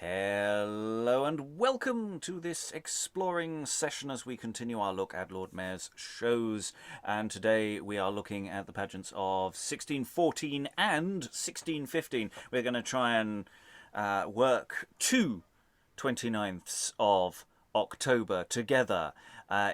Hello and welcome to this exploring session as we continue our look at Lord Mayor's shows. And today we are looking at the pageants of 1614 and 1615. We're going to try and work two 29ths of October together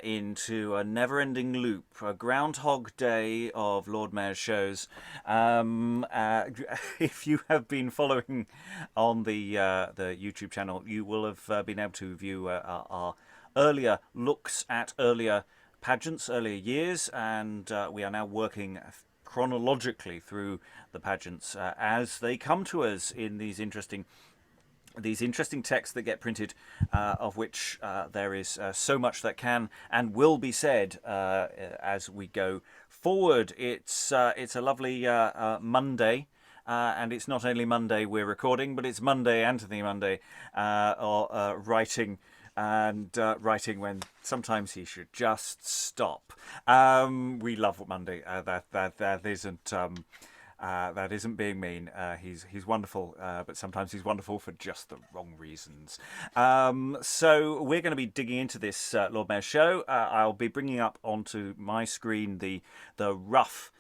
into a never-ending loop, a Groundhog Day of Lord Mayor's shows. If you have been following on the YouTube channel, you will have been able to view our earlier looks at earlier pageants, earlier years, and we are now working chronologically through the pageants as they come to us in these interesting texts that get printed, of which there is so much that can and will be said as we go forward. It's a lovely Monday. And it's not only Monday we're recording, but it's Monday, Anthony Monday, writing when sometimes he should just stop. We love Monday. That isn't being mean. He's wonderful, but sometimes he's wonderful for just the wrong reasons. So we're going to be digging into this Lord Mayor show. I'll be bringing up onto my screen the rough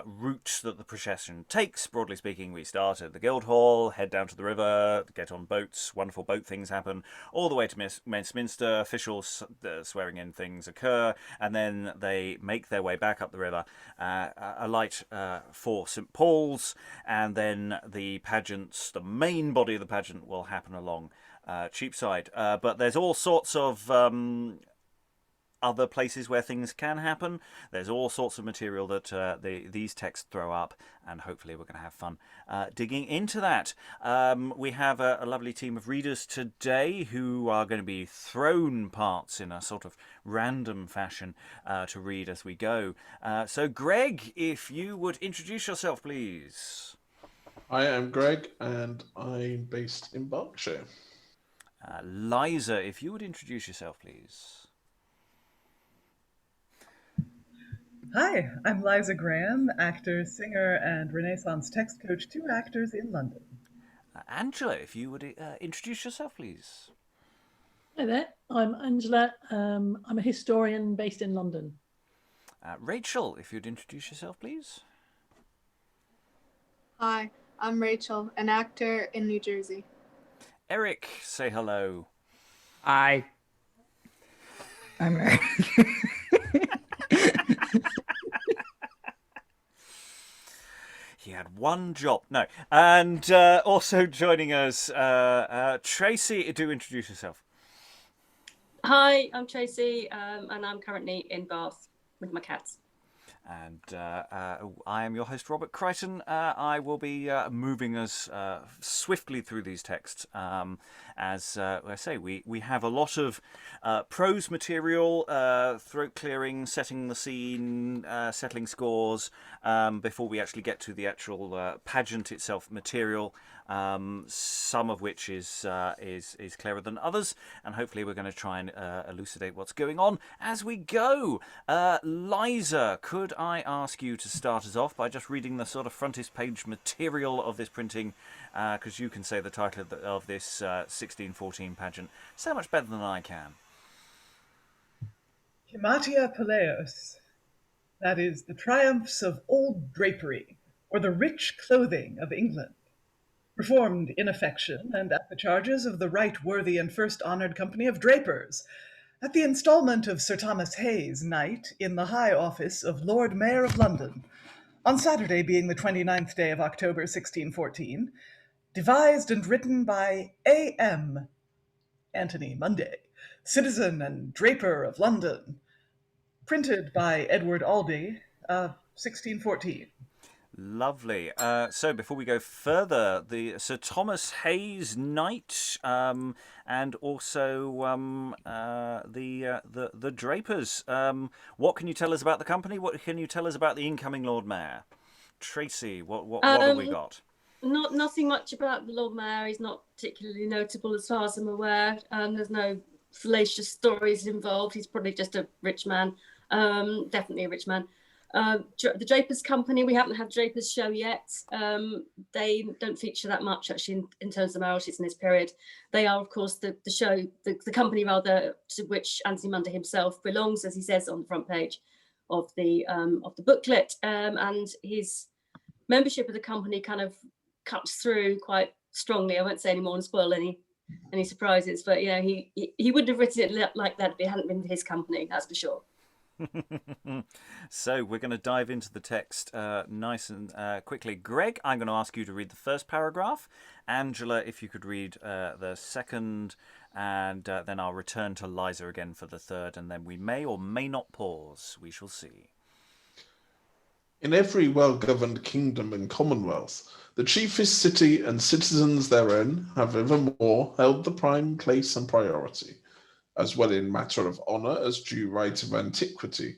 route that the procession takes. Broadly speaking, we start at the Guildhall, head down to the river, get on boats, wonderful boat things happen, all the way to Westminster, officials swearing in things occur, and then they make their way back up the river, alight for St Paul's, and then the pageants, the main body of the pageant will happen along Cheapside. But there's all sorts of other places where things can happen. There's all sorts of material that these texts throw up, and hopefully we're going to have fun digging into that. We have a lovely team of readers today who are going to be thrown parts in a sort of random fashion to read as we go. So Greg, if you would introduce yourself, please. I am Greg, and I'm based in Berkshire. Liza, if you would introduce yourself, please. Hi, I'm Liza Graham, actor, singer, and Renaissance text coach to actors in London. Angela, if you would introduce yourself, please. Hi there, I'm Angela. I'm a historian based in London. Rachael, if you'd introduce yourself, please. Hi, I'm Rachael, an actor in New Jersey. Eric, say hello. Hi. I'm Eric. He had one job. No. And also joining us, Tracey, do introduce yourself. Hi, I'm Tracey, and I'm currently in Bath with my cats. And I am your host, Robert Crighton. I will be moving us swiftly through these texts. As I say, we have a lot of prose material, throat clearing, setting the scene, settling scores, before we actually get to the actual pageant itself material. Some of which is clearer than others, and hopefully we're going to try and elucidate what's going on as we go. Liza, could I ask you to start us off by just reading the sort of frontispiece material of this printing, because you can say the title of this 1614 pageant so much better than I can. Himatiapoleos, that is, the Triumphs of Old Drapery, or the rich clothing of England. Performed in affection and at the charges of the right worthy and first honoured company of Drapers, at the instalment of Sir Thomas Hayes, Knight, in the high office of Lord Mayor of London, on Saturday being the 29th day of October 1614, devised and written by A.M. Anthony Munday, citizen and draper of London, printed by Edward Albee, 1614. Lovely. So before we go further, the Sir Thomas Hayes Knight, and also the Drapers. What can you tell us about the company? What can you tell us about the incoming Lord Mayor? Tracey, what have we got? Nothing much about the Lord Mayor. He's not particularly notable as far as I'm aware. There's no salacious stories involved. He's probably just a rich man. Definitely a rich man. The Drapers Company, we haven't had Drapers show yet. They don't feature that much actually in terms of moralities in this period. They are, of course, the show, the company rather, to which Anthony Munday himself belongs, as he says on the front page of the booklet. And his membership of the company kind of cuts through quite strongly. I won't say any more and spoil any surprises, but yeah, he wouldn't have written it like that if it hadn't been his company, that's for sure. So we're going to dive into the text nice and quickly. Greg, I'm going to ask you to read the first paragraph. Angela, if you could read the second, and then I'll return to Liza again for the third, and then we may or may not pause. We shall see. In every well-governed kingdom and commonwealth, the chiefest city and citizens therein have evermore held the prime place and priority, as well in matter of honour as due right of antiquity.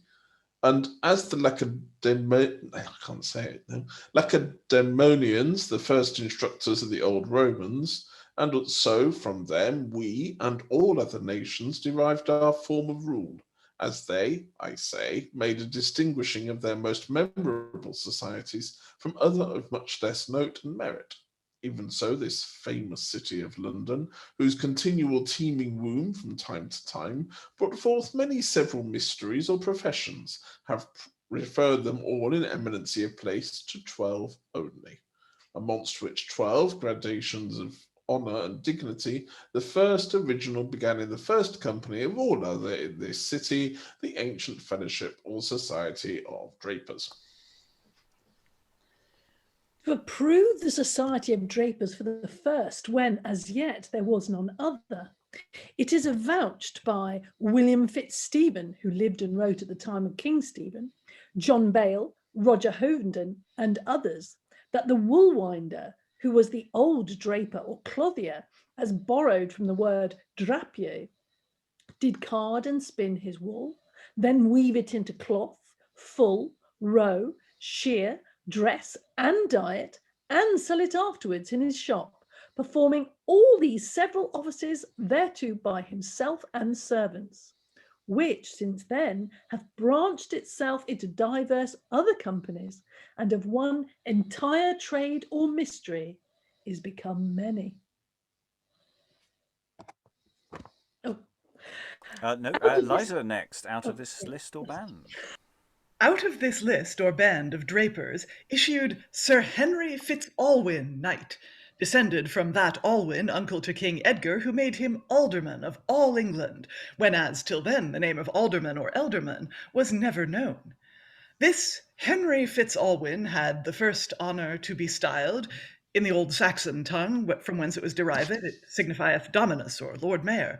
And as the Lacedaemonians, the first instructors of the old Romans, and so from them we and all other nations derived our form of rule, as they, I say, made a distinguishing of their most memorable societies from other of much less note and merit. Even so, this famous city of London, whose continual teeming womb from time to time brought forth many several mysteries or professions, have referred them all in eminency of place to 12 only, amongst which 12 gradations of honour and dignity, the first original began in the first company of all other in this city, the ancient fellowship or society of Drapers. To approve the Society of Drapers for the first, when as yet there was none other, it is avouched by William Fitzstephen, who lived and wrote at the time of King Stephen, John Bale, Roger Hovenden, and others, that the woolwinder, who was the old draper or clothier, as borrowed from the word drapier, did card and spin his wool, then weave it into cloth, full, row, shear, dress, and dye it, and sell it afterwards in his shop, performing all these several offices thereto by himself and servants, which since then hath branched itself into divers other companies, and of one entire trade or mystery is become many. Liza next, out of this list or band. Out of this list or band of drapers issued Sir Henry Fitz-Alwyn, Knight, descended from that Alwyn, uncle to King Edgar, who made him alderman of all England, whenas till then the name of alderman or elderman was never known. This Henry Fitz-Alwyn had the first honour to be styled, in the old Saxon tongue, from whence it was derived, it signifieth Dominus or Lord Mayor,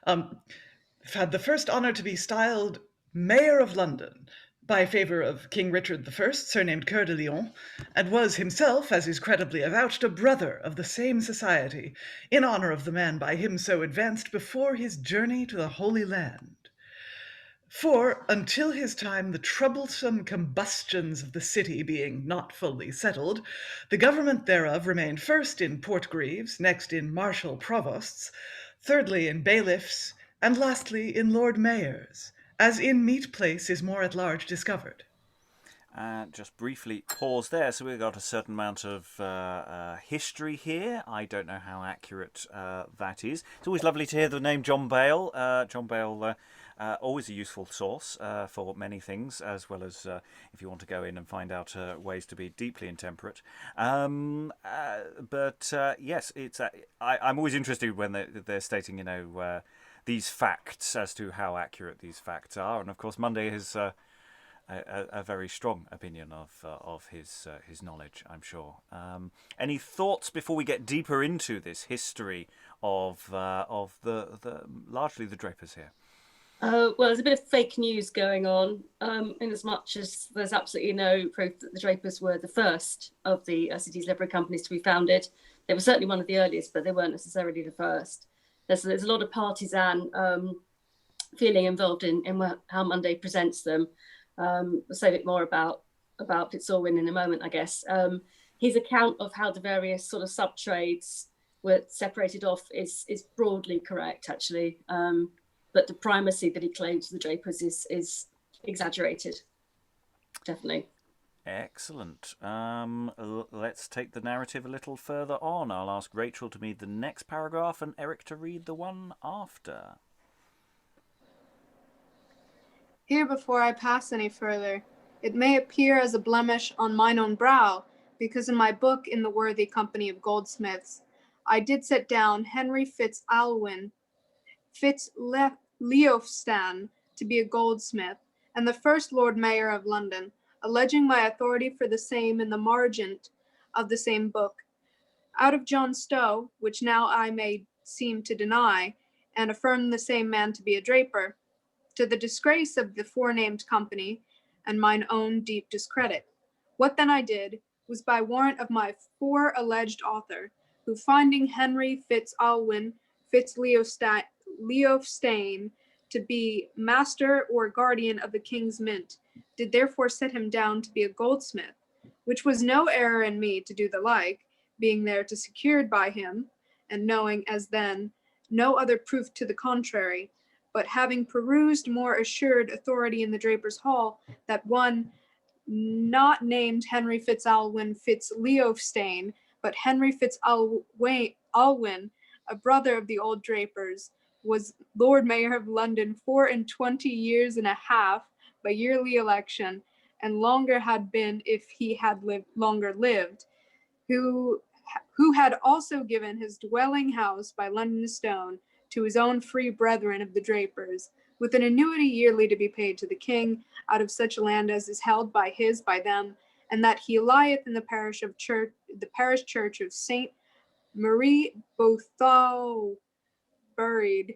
had the first honour to be styled Mayor of London, by favour of King Richard I, surnamed Coeur de Lion, and was himself, as is credibly avouched, a brother of the same society, in honour of the man by him so advanced before his journey to the Holy Land. For, until his time, the troublesome combustions of the city being not fully settled, the government thereof remained first in Portgreaves, next in martial provosts, thirdly in bailiffs, and lastly in lord mayors, as in meet place is more at large discovered. Just briefly pause there. So we've got a certain amount of history here. I don't know how accurate that is. It's always lovely to hear the name John Bale. John Bale, always a useful source for many things, as well as if you want to go in and find out ways to be deeply intemperate. But yes, it's. I'm always interested when they're stating, these facts as to how accurate these facts are, and of course Munday has a very strong opinion of his knowledge, I'm sure. Any thoughts before we get deeper into this history of the largely the Drapers here? Well, there's a bit of fake news going on, in as much as there's absolutely no proof that the Drapers were the first of the city's livery companies to be founded. They were certainly one of the earliest, but they weren't necessarily the first. There's a lot of partisan feeling involved in how Munday presents them. We'll say a bit more about Fitz-Alwyn in a moment, I guess. His account of how the various sort of sub-trades were separated off is broadly correct, actually. But the primacy that he claims to the Drapers is exaggerated. definitely. Excellent. Let's take the narrative a little further on. I'll ask Rachael to read the next paragraph and Eric to read the one after. Here, before I pass any further, it may appear as a blemish on mine own brow, because in my book in the worthy company of goldsmiths, I did set down Henry Fitz Alwyn Fitz Leofstan to be a goldsmith, and the first Lord Mayor of London, alleging my authority for the same in the margin of the same book. Out of John Stow, which now I may seem to deny, and affirm the same man to be a draper, to the disgrace of the forenamed company, and mine own deep discredit. What then I did was by warrant of my fore alleged author, who finding Henry Fitz Alwyn Fitz Leofstan to be master or guardian of the king's mint, did therefore set him down to be a goldsmith, which was no error in me to do the like, being there to secured by him, and knowing as then no other proof to the contrary, but having perused more assured authority in the Drapers' Hall, that one not named Henry Fitz Alwyn Fitz Leofstan, but Henry Fitz Alwyn, a brother of the old Drapers, was Lord Mayor of London 24 years and a half by yearly election, and longer had been if he had longer lived, who had also given his dwelling house by London stone to his own free brethren of the Drapers, with an annuity yearly to be paid to the king out of such land as is held by them, and that he lieth in the parish church of Saint Marie Bothau buried,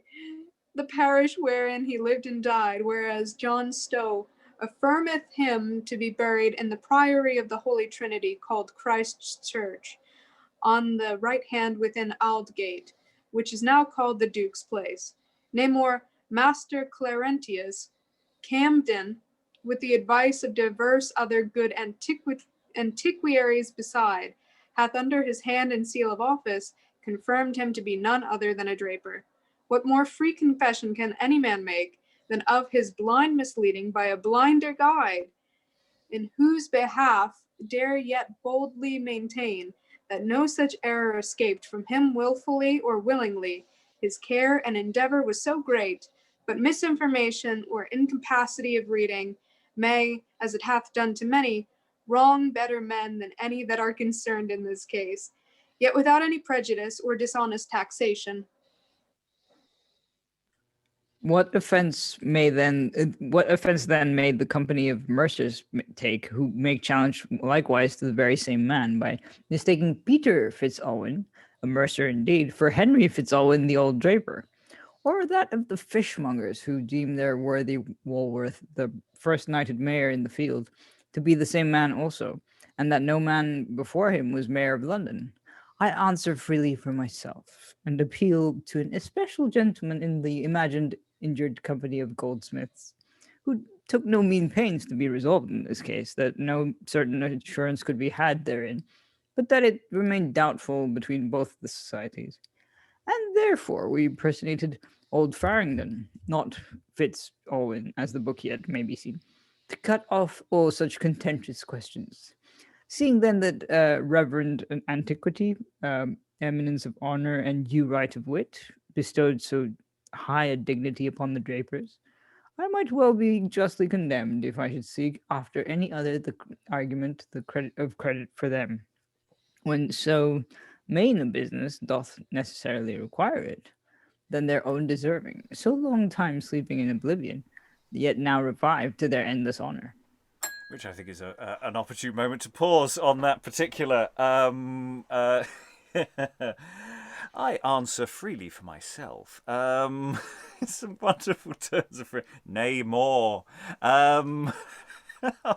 the parish wherein he lived and died, whereas John Stow affirmeth him to be buried in the priory of the Holy Trinity, called Christ's Church, on the right hand within Aldgate, which is now called the Duke's Place. Nay more, Master Clarentius Camden, with the advice of divers other good antiquaries beside, hath under his hand and seal of office confirmed him to be none other than a draper. What more free confession can any man make than of his blind misleading by a blinder guide, in whose behalf dare yet boldly maintain that no such error escaped from him wilfully or willingly, his care and endeavor was so great, but misinformation or incapacity of reading may, as it hath done to many, wrong better men than any that are concerned in this case, yet without any prejudice or dishonest taxation. What offense then made the company of mercers take, who make challenge likewise to the very same man, by mistaking Peter Fitz Alwyn, a mercer indeed, for Henry Fitz Alwyn the old draper, or that of the fishmongers, who deem their worthy Walworth, the first knighted mayor in the field, to be the same man also, and that no man before him was mayor of London? I answer freely for myself, and appeal to an especial gentleman in the imagined injured company of goldsmiths, who took no mean pains to be resolved in this case, that no certain assurance could be had therein, but that it remained doubtful between both the societies. And therefore we personated old Farringdon, not Fitz Alwyn, as the book yet may be seen, to cut off all such contentious questions. Seeing then that reverend antiquity, eminence of honor, and due right of wit bestowed so high a dignity upon the Drapers, I might well be justly condemned if I should seek after any other the argument, the credit for them, when so main a business doth necessarily require it, than their own deserving, so long time sleeping in oblivion, yet now revived to their endless honor. Which I think is an opportune moment to pause on that particular. I answer freely for myself. Some wonderful terms of nay more.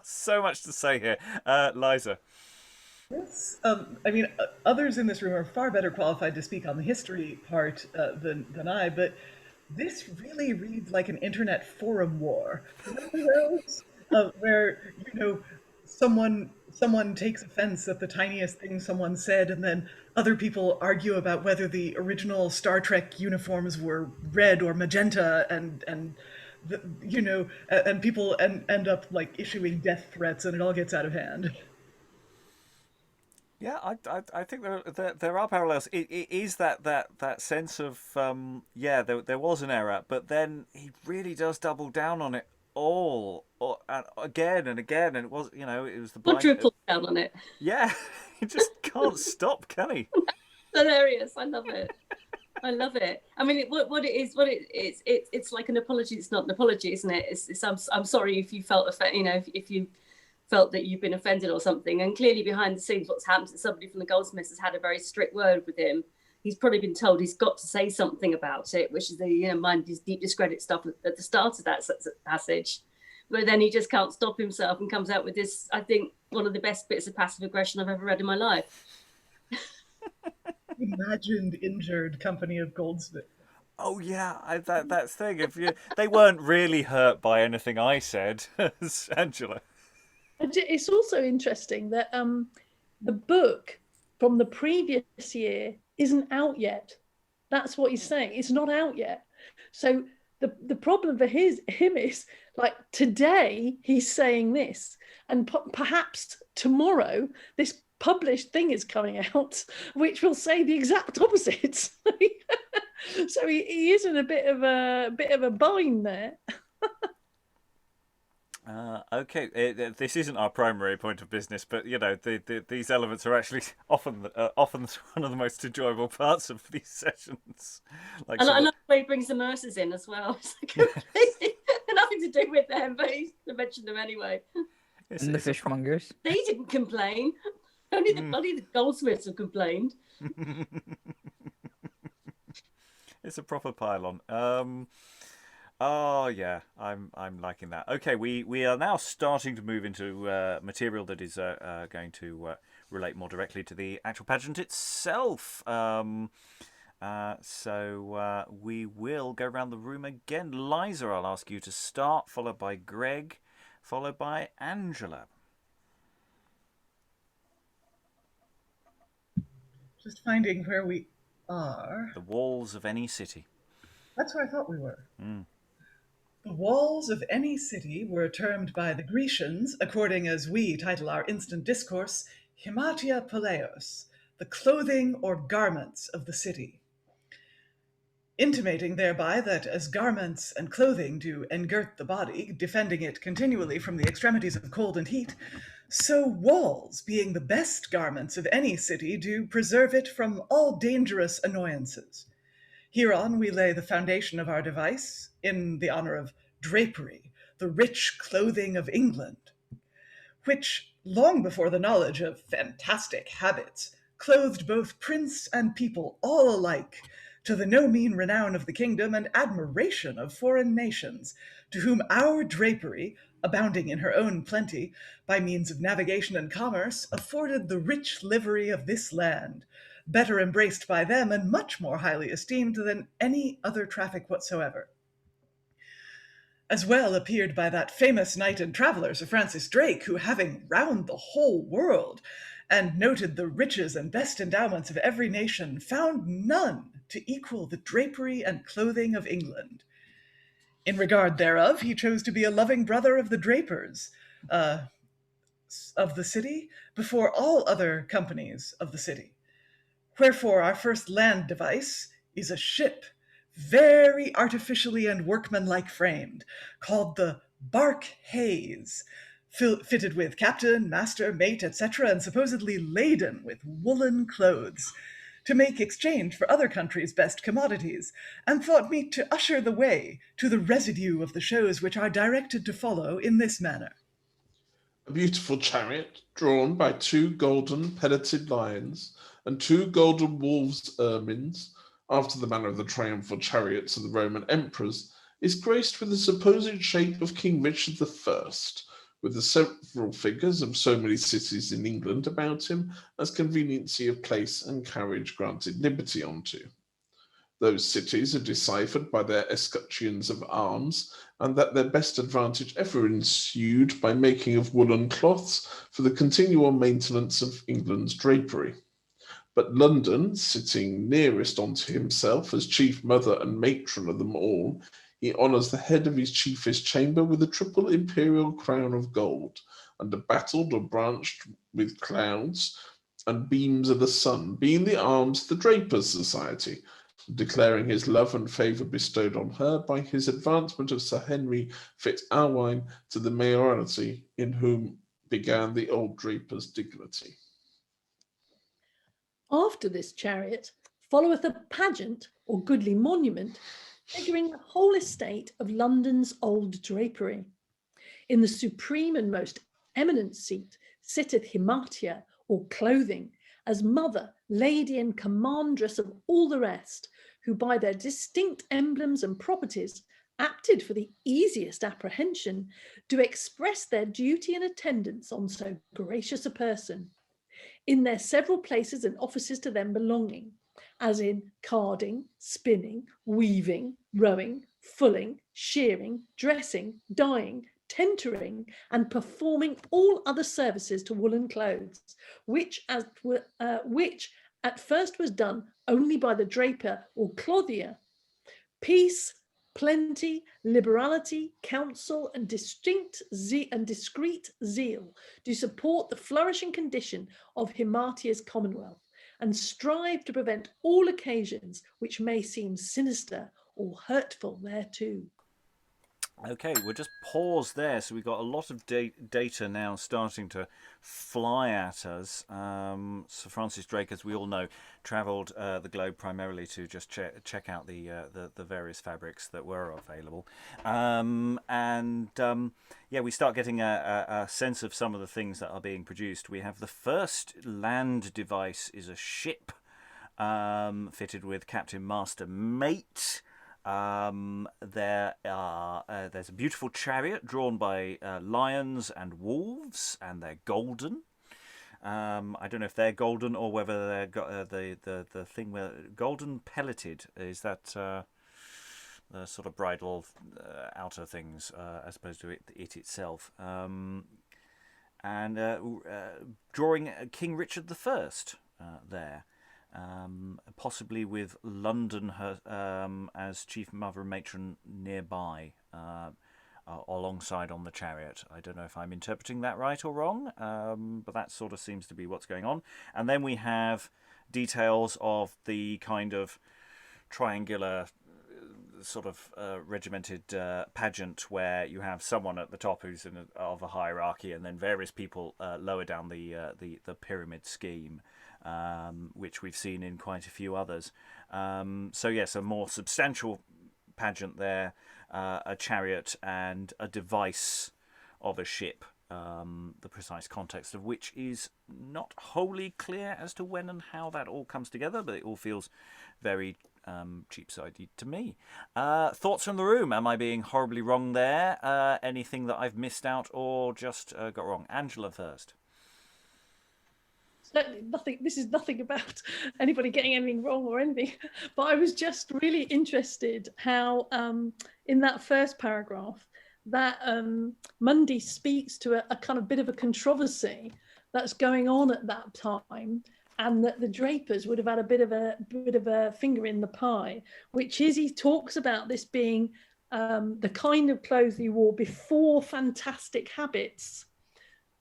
So much to say here. Liza. Yes. I mean, others in this room are far better qualified to speak on the history part than I, but this really reads like an internet forum war. Remember those? Where, someone takes offense at the tiniest thing someone said, and then other people argue about whether the original Star Trek uniforms were red or magenta, and and people end up like issuing death threats, and it all gets out of hand. Yeah, I think there are parallels. It is that sense of there was an error, but then he really does double down on it and again and again, and it was it was the blind. Quadruple down on it. Yeah, he just can't stop, can he? Hilarious! I love it. I love it. I mean, it's like an apology. It's not an apology, isn't it? It's I'm sorry if you felt if you felt that you've been offended or something. And clearly behind the scenes, what's happened is somebody from the Goldsmiths has had a very strict word with him. He's probably been told he's got to say something about it, which is the mind his deep discredit stuff at the start of that passage. But then he just can't stop himself and comes out with this, I think, one of the best bits of passive aggression I've ever read in my life. Imagined injured company of goldsmiths. Oh yeah, that's the thing. They weren't really hurt by anything I said, Angela. It's also interesting that the book from the previous year isn't out yet. That's what he's saying. It's not out yet. So the problem for him is, like, today he's saying this, and perhaps tomorrow this published thing is coming out, which will say the exact opposite. So he is in a bit of a bind there. Okay, this isn't our primary point of business, but these elements are actually often one of the most enjoyable parts of these sessions. I love the way he brings the Mercers in as well. It's like, nothing to do with them, but he's mentioned them anyway. And the fishmongers. They didn't complain. Only the Goldsmiths have complained. It's a proper pylon. Oh yeah, I'm liking that. Okay, we are now starting to move into material that is going to relate more directly to the actual pageant itself. So we will go around the room again. Liza, I'll ask you to start, followed by Greg, followed by Angela. Just finding where we are. The walls of any city. That's where I thought we were. The walls of any city were termed by the Grecians, according as we title our instant discourse, Himatiapoleos, the clothing or garments of the city, intimating thereby that as garments and clothing do engirt the body, defending it continually from the extremities of cold and heat, so walls, being the best garments of any city, do preserve it from all dangerous annoyances. Hereon we lay the foundation of our device, in the honor of drapery, the rich clothing of England, which, long before the knowledge of fantastic habits, clothed both prince and people all alike, to the no mean renown of the kingdom and admiration of foreign nations, to whom our drapery, abounding in her own plenty, by means of navigation and commerce, afforded the rich livery of this land, better embraced by them and much more highly esteemed than any other traffic whatsoever. As well appeared by that famous knight and traveller, Sir Francis Drake, who, having round the whole world, and noted the riches and best endowments of every nation, found none to equal the drapery and clothing of England. In regard thereof, he chose to be a loving brother of the Drapers of the city, before all other companies of the city. Wherefore our first land device is a ship, very artificially and workmanlike framed, called the Bark Haze, fitted with captain, master, mate, etc., and supposedly laden with woolen clothes, to make exchange for other countries' best commodities, and thought meet to usher the way to the residue of the shows which are directed to follow in this manner. A beautiful chariot, drawn by 2 golden pelleted lions and 2 golden wolves' ermines, after the manner of the triumphal chariots of the Roman emperors, is graced with the supposed shape of King Richard I, with the several figures of so many cities in England about him as conveniency of place and carriage granted liberty unto. Those cities are deciphered by their escutcheons of arms, and that their best advantage ever ensued by making of woolen cloths for the continual maintenance of England's drapery. But London, sitting nearest unto himself as chief mother and matron of them all, He honours the head of his chiefest chamber with a triple imperial crown of gold, and embattled or branched with clouds and beams of the sun, being the arms of the Drapers Society, declaring his love and favour bestowed on her by his advancement of Sir Henry Fitz-Alwine to the mayoralty, in whom began the old Drapers' dignity. After this chariot followeth a pageant or goodly monument, figuring the whole estate of London's old drapery. In the supreme and most eminent seat sitteth Himatia, or clothing, as mother, lady, and commandress of all the rest, who by their distinct emblems and properties, apted for the easiest apprehension, do express their duty and attendance on so gracious a person, in their several places and offices to them belonging, as in carding, spinning, weaving, rowing, fulling, shearing, dressing, dyeing, tentering, and performing all other services to woolen clothes, which at first was done only by the draper or clothier. Peace, plenty, liberality, counsel, and discreet zeal do support the flourishing condition of Himatia's commonwealth, and strive to prevent all occasions which may seem sinister or hurtful thereto. Okay, we'll just pause there. So we've got a lot of data now starting to fly at us. Sir Francis Drake, as we all know, travelled the globe primarily to just check out the various fabrics that were available. Yeah, we start getting a sense of some of the things that are being produced. We have the first land device is a ship fitted with captain, master, mate. There's a beautiful chariot drawn by lions and wolves, and they're golden. I don't know if they're golden or whether they're got the thing where golden pelleted. Is that the sort of bridal outer things as opposed to it itself? And drawing King Richard I there. Possibly with London as chief mother and matron nearby, alongside on the chariot. I don't know if I'm interpreting that right or wrong, but that sort of seems to be what's going on. And then we have details of the kind of triangular sort of regimented pageant where you have someone at the top who's of a hierarchy, and then various people lower down the pyramid scheme. Which we've seen in quite a few others. So yes, a more substantial pageant there, a chariot and a device of a ship, the precise context of which is not wholly clear as to when and how that all comes together, but it all feels very cheap-sided to me. Thoughts from the room? Am I being horribly wrong there? Anything that I've missed out or just got wrong? Angela first. Certainly nothing. This is nothing about anybody getting anything wrong or anything, but I was just really interested how in that first paragraph that Munday speaks to a kind of bit of a controversy that's going on at that time, and that the Drapers would have had a bit of a finger in the pie, which is he talks about this being the kind of clothes he wore before fantastic habits.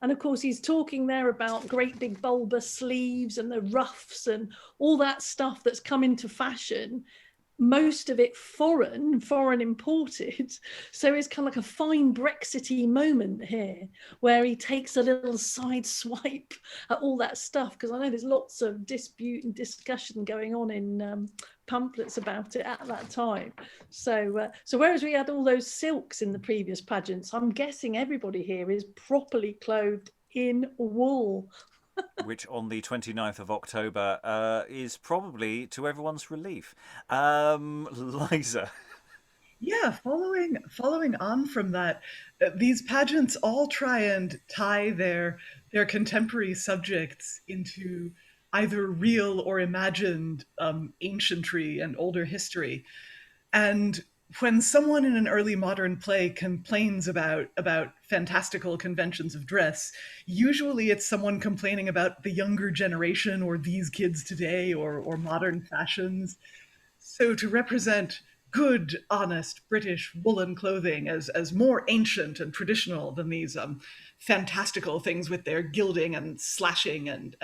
And of course, he's talking there about great big bulbous sleeves and the ruffs and all that stuff that's come into fashion, most of it foreign imported. So it's kind of like a fine Brexity moment here where he takes a little side swipe at all that stuff, because I know there's lots of dispute and discussion going on in pamphlets about it at that time. So whereas we had all those silks in the previous pageants, I'm guessing everybody here is properly clothed in wool. Which on the 29th of October is probably to everyone's relief. Liza. Yeah, following on from that, these pageants all try and tie their contemporary subjects into either real or imagined ancientry and older history. And when someone in an early modern play complains about fantastical conventions of dress, usually it's someone complaining about the younger generation or these kids today or modern fashions. So to represent good, honest British woolen clothing as more ancient and traditional than these fantastical things with their gilding and slashing and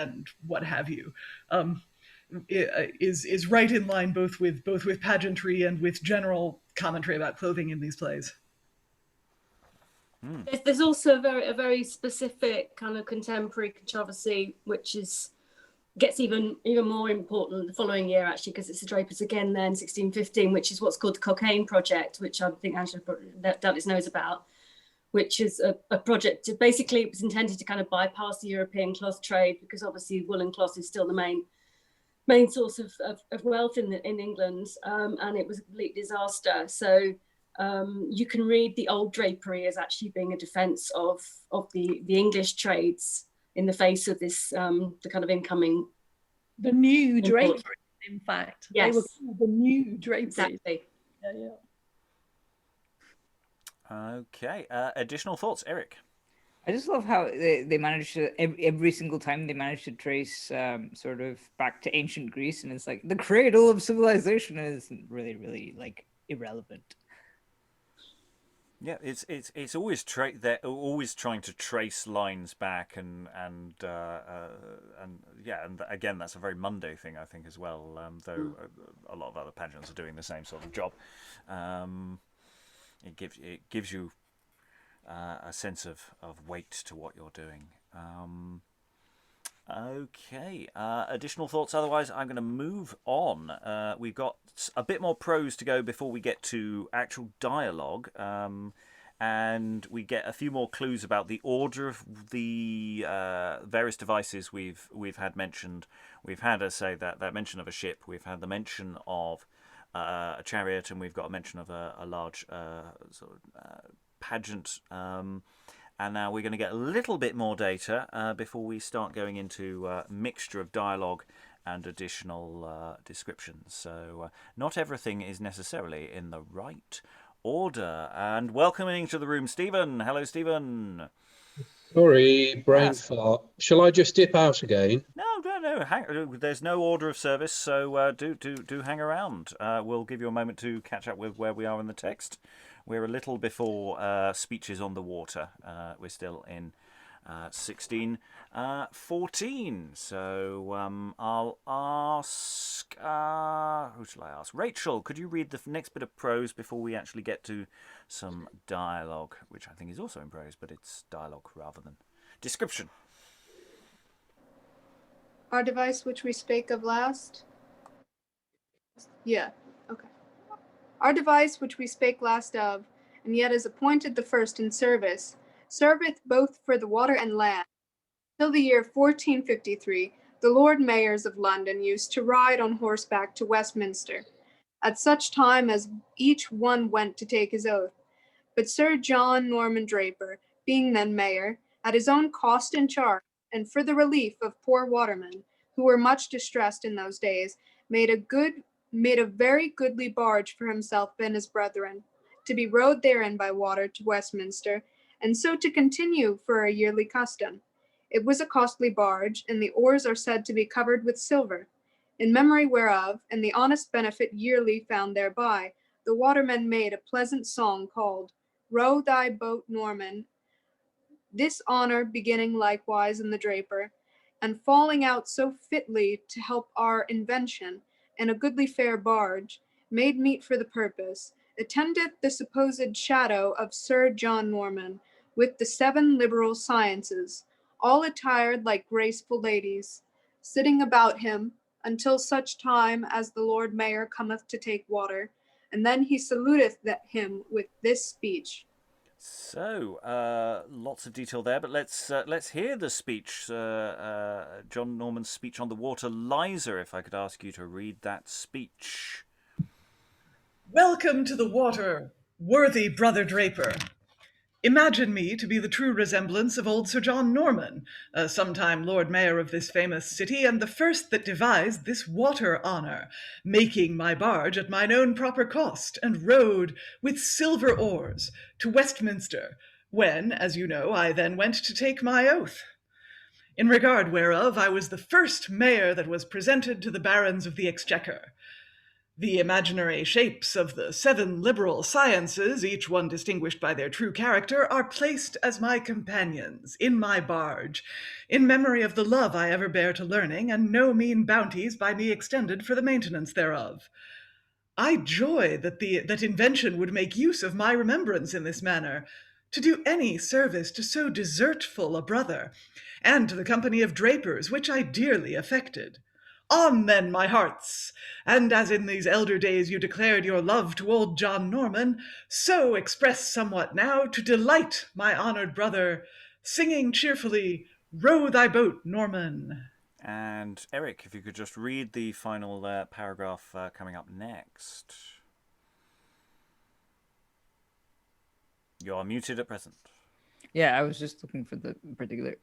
what have you. Is right in line both with pageantry and with general commentary about clothing in these plays. There's also a very specific kind of contemporary controversy, which gets even more important the following year, actually, because it's the Drapers again then, 1615, which is what's called the Cocaine Project, which I think Angela doubtless knows about, which is a project basically it was intended to kind of bypass the European cloth trade, because obviously woolen cloth is still the main source of wealth in England, and it was a complete disaster. So you can read the old drapery as actually being a defense of the English trades in the face of this the kind of incoming the new drapery, in fact. Yes. They were called the new drapery. Exactly. Yeah. Okay. Additional thoughts, Eric? I just love how they managed to every single time they managed to trace sort of back to ancient Greece, and it's like the cradle of civilization is really like irrelevant. Yeah, it's always they're always trying to trace lines back and yeah, and again that's a very Munday thing, I think, as well. Though a lot of other pageants are doing the same sort of job. It gives you a sense of weight to what you're doing. Okay, additional thoughts? Otherwise, I'm going to move on. We've got a bit more prose to go before we get to actual dialogue, and we get a few more clues about the order of the various devices we've had mentioned. We've had, as say, that mention of a ship. We've had the mention of a chariot, and we've got a mention of a large pageant. And now we're going to get a little bit more data before we start going into mixture of dialogue and additional descriptions. So not everything is necessarily in the right order. And welcoming to the room, Stephen. Hello, Stephen. Sorry, brain fart. Shall I just dip out again? No. There's no order of service, so do hang around. We'll give you a moment to catch up with where we are in the text. We're a little before speeches on the water. We're still in 1614. So I'll ask... who shall I ask? Rachael, could you read the next bit of prose before we actually get to some dialogue, which I think is also in prose, but it's dialogue rather than description. Our device which we spake of last? Yeah, okay. Our device which we spake last of, and yet is appointed the first in service, serveth both for the water and land. Till the year 1453, the Lord Mayors of London used to ride on horseback to Westminster, at such time as each one went to take his oath. But Sir John Norman Draper, being then mayor, at his own cost and charge, and for the relief of poor watermen, who were much distressed in those days, made a very goodly barge for himself and his brethren, to be rowed therein by water to Westminster, and so to continue for a yearly custom. It was a costly barge, and the oars are said to be covered with silver, in memory whereof, and the honest benefit yearly found thereby, the watermen made a pleasant song called, Row thy boat, Norman, this honor beginning likewise in the Draper, and falling out so fitly to help our invention, and a goodly fair barge, made meet for the purpose, attendeth the supposed shadow of Sir John Norman, with the 7 liberal sciences, all attired like graceful ladies, sitting about him, until such time as the Lord Mayor cometh to take water, and then he saluteth him with this speech. So, lots of detail there, but let's hear the speech, John Norman's speech on the water. Liza, if I could ask you to read that speech. Welcome to the water, worthy brother Draper. Imagine me to be the true resemblance of old Sir John Norman, sometime Lord Mayor of this famous city, and the first that devised this water honour, making my barge at mine own proper cost, and rowed with silver oars to Westminster, when, as you know, I then went to take my oath. In regard whereof I was the first mayor that was presented to the barons of the Exchequer. The imaginary shapes of the 7 liberal sciences, each one distinguished by their true character, are placed as my companions in my barge, in memory of the love I ever bear to learning, and no mean bounties by me extended for the maintenance thereof. I joy that invention would make use of my remembrance in this manner, to do any service to so desertful a brother, and to the company of drapers, which I dearly affected. On then, my hearts, and as in these elder days you declared your love to old John Norman, so express somewhat now to delight my honored brother, singing cheerfully, Row thy boat, Norman. And Eric, if you could just read the final paragraph coming up next. You are muted at present. Yeah, I was just looking for the particular.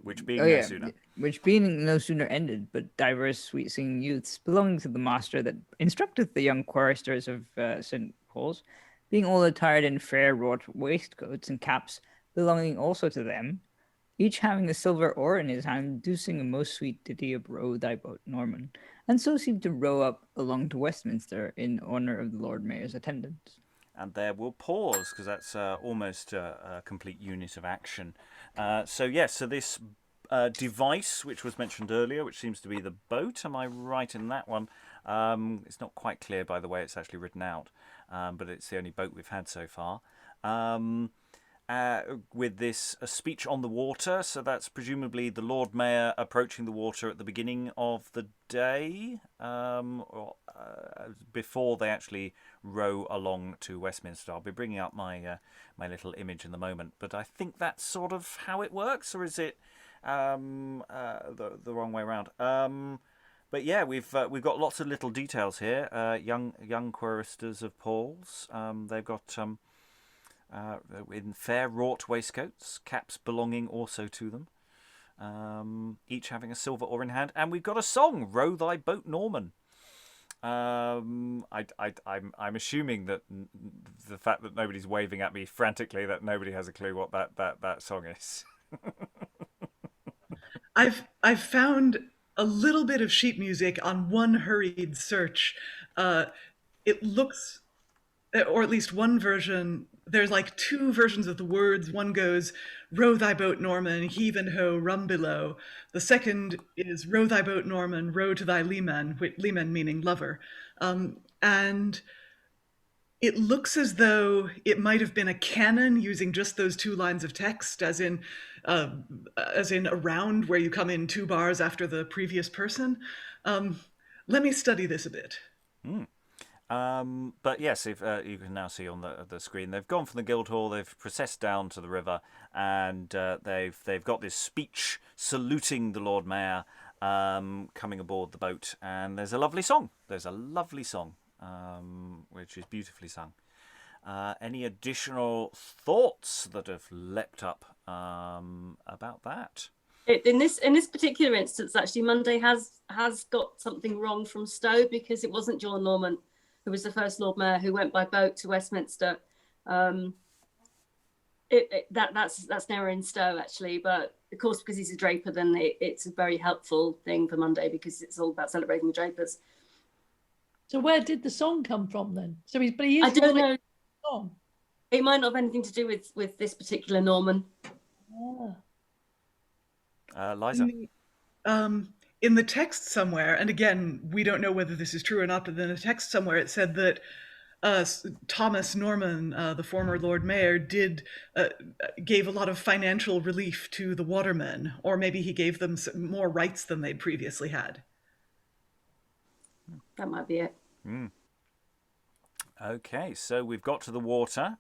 Which being no sooner. Which being no sooner ended, but diverse sweet singing youths belonging to the master that instructeth the young choristers of St. Paul's, being all attired in fair wrought waistcoats and caps belonging also to them, each having a silver oar in his hand, do sing a most sweet ditty of Row thy boat, Norman, and so seem to row up along to Westminster in honour of the Lord Mayor's attendance. And there we'll pause, because that's almost a complete unit of action. So this device, which was mentioned earlier, which seems to be the boat, am I right in that one? It's not quite clear by the way it's actually written out, but it's the only boat we've had so far. With this a speech on the water, so that's presumably the Lord Mayor approaching the water at the beginning of the day, before they actually row along to Westminster. I'll be bringing up my my little image in the moment, but I think that's sort of how it works, or is it the wrong way around? But yeah, we've got lots of little details here. Young choristers of Paul's. They've got in fair wrought waistcoats, caps belonging also to them, each having a silver oar in hand, and we've got a song, "Row thy boat, Norman." I'm assuming that the fact that nobody's waving at me frantically, that nobody has a clue what that song is. I've found a little bit of sheet music on one hurried search. It looks, or at least one version, there's like 2 versions of the words. One goes, "Row thy boat, Norman, heave and ho, rum below." The second is, "Row thy boat, Norman, row to thy leman," leman meaning lover. And it looks as though it might have been a canon using just those 2 lines of text, as in a round where you come in 2 bars after the previous person. Let me study this a bit. But yes, if you can now see on the screen, they've gone from the Guildhall, they've processed down to the river, and they've got this speech saluting the Lord Mayor coming aboard the boat, and there's a lovely song. Which is beautifully sung. Any additional thoughts that have leapt up about that? In this particular instance, actually, Munday has got something wrong from Stowe, because it wasn't John Norman who was the first Lord Mayor who went by boat to Westminster. That's never in Stowe, actually, but of course, because he's a draper, then it's a very helpful thing for Munday, because it's all about celebrating the drapers. So where did the song come from then? I don't know. Song. It might not have anything to do with this particular Norman. Liza. In the text somewhere, and again, we don't know whether this is true or not, but in the text somewhere it said that Thomas Norman, the former Lord Mayor, gave a lot of financial relief to the watermen, or maybe he gave them more rights than they'd previously had. That might be it. Okay, so we've got to the water.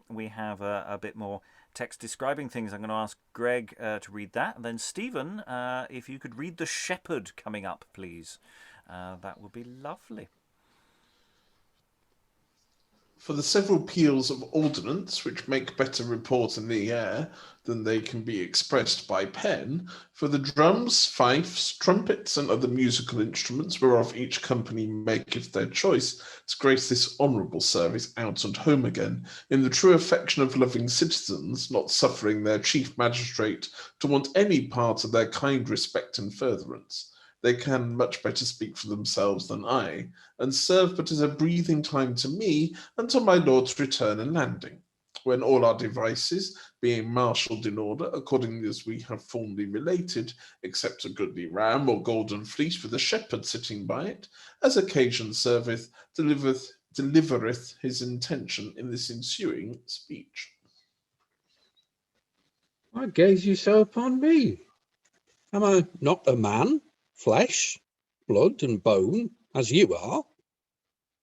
We have a bit more text describing things. I'm going to ask Greg to read that. And then Stephen, if you could read the shepherd coming up, please. That would be lovely. For the several peals of ordnance, which make better report in the air than they can be expressed by pen, for the drums, fifes, trumpets, and other musical instruments whereof each company maketh their choice, to grace this honourable service out and home again, in the true affection of loving citizens, not suffering their chief magistrate to want any part of their kind respect and furtherance. They can much better speak for themselves than I, and serve but as a breathing time to me until my lord's return and landing, when all our devices, being marshalled in order, according as we have formerly related, except a goodly ram or golden fleece with a shepherd sitting by it, as occasion serveth, delivereth his intention in this ensuing speech. Why gaze you so upon me? Am I not a man, flesh, blood and bone, as you are?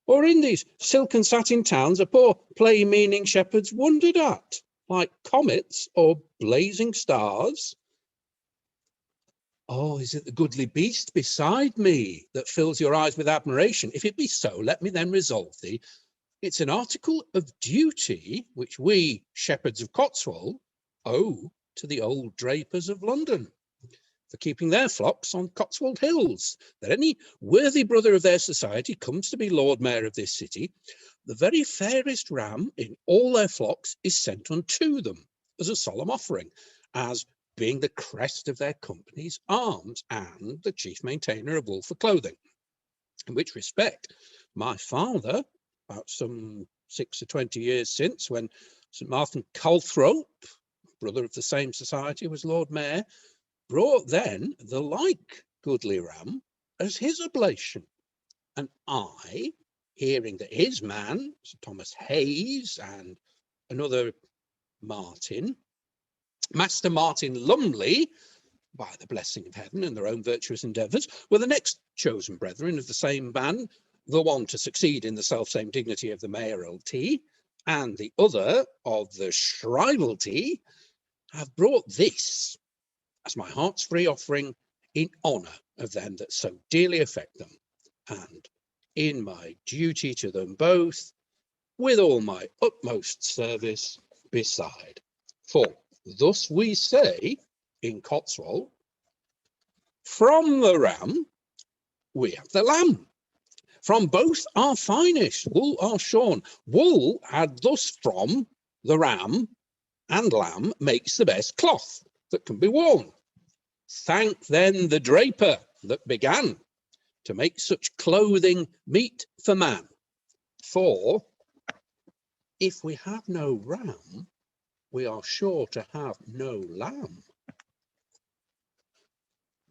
Or in these silk and satin towns are poor plain-meaning shepherds wondered at, like comets or blazing stars? Oh, is it the goodly beast beside me that fills your eyes with admiration? If it be so, let me then resolve thee. It's an article of duty which we, shepherds of Cotswold, owe to the old Drapers of London, for keeping their flocks on Cotswold hills, that any worthy brother of their society comes to be Lord Mayor of this city, the very fairest ram in all their flocks is sent unto them as a solemn offering, as being the crest of their company's arms and the chief maintainer of wool for clothing. In which respect, my father, about some 6 or 20 years since, when St. Martin Calthrope, brother of the same society, was Lord Mayor, brought then the like goodly ram as his oblation. And I, hearing that his man, Sir Thomas Hayes, and another Martin, Master Martin Lumley, by the blessing of heaven and their own virtuous endeavours, were the next chosen brethren of the same band, the one to succeed in the selfsame dignity of the mayoralty, and the other of the shrievalty, have brought this as my heart's free offering in honour of them that so dearly affect them, and in my duty to them both, with all my utmost service beside. For thus we say in Cotswold, from the ram we have the lamb. From both our finest wool are shorn. Wool had thus from the ram and lamb makes the best cloth that can be worn. Thank then the draper that began to make such clothing meet for man. For if we have no ram, we are sure to have no lamb.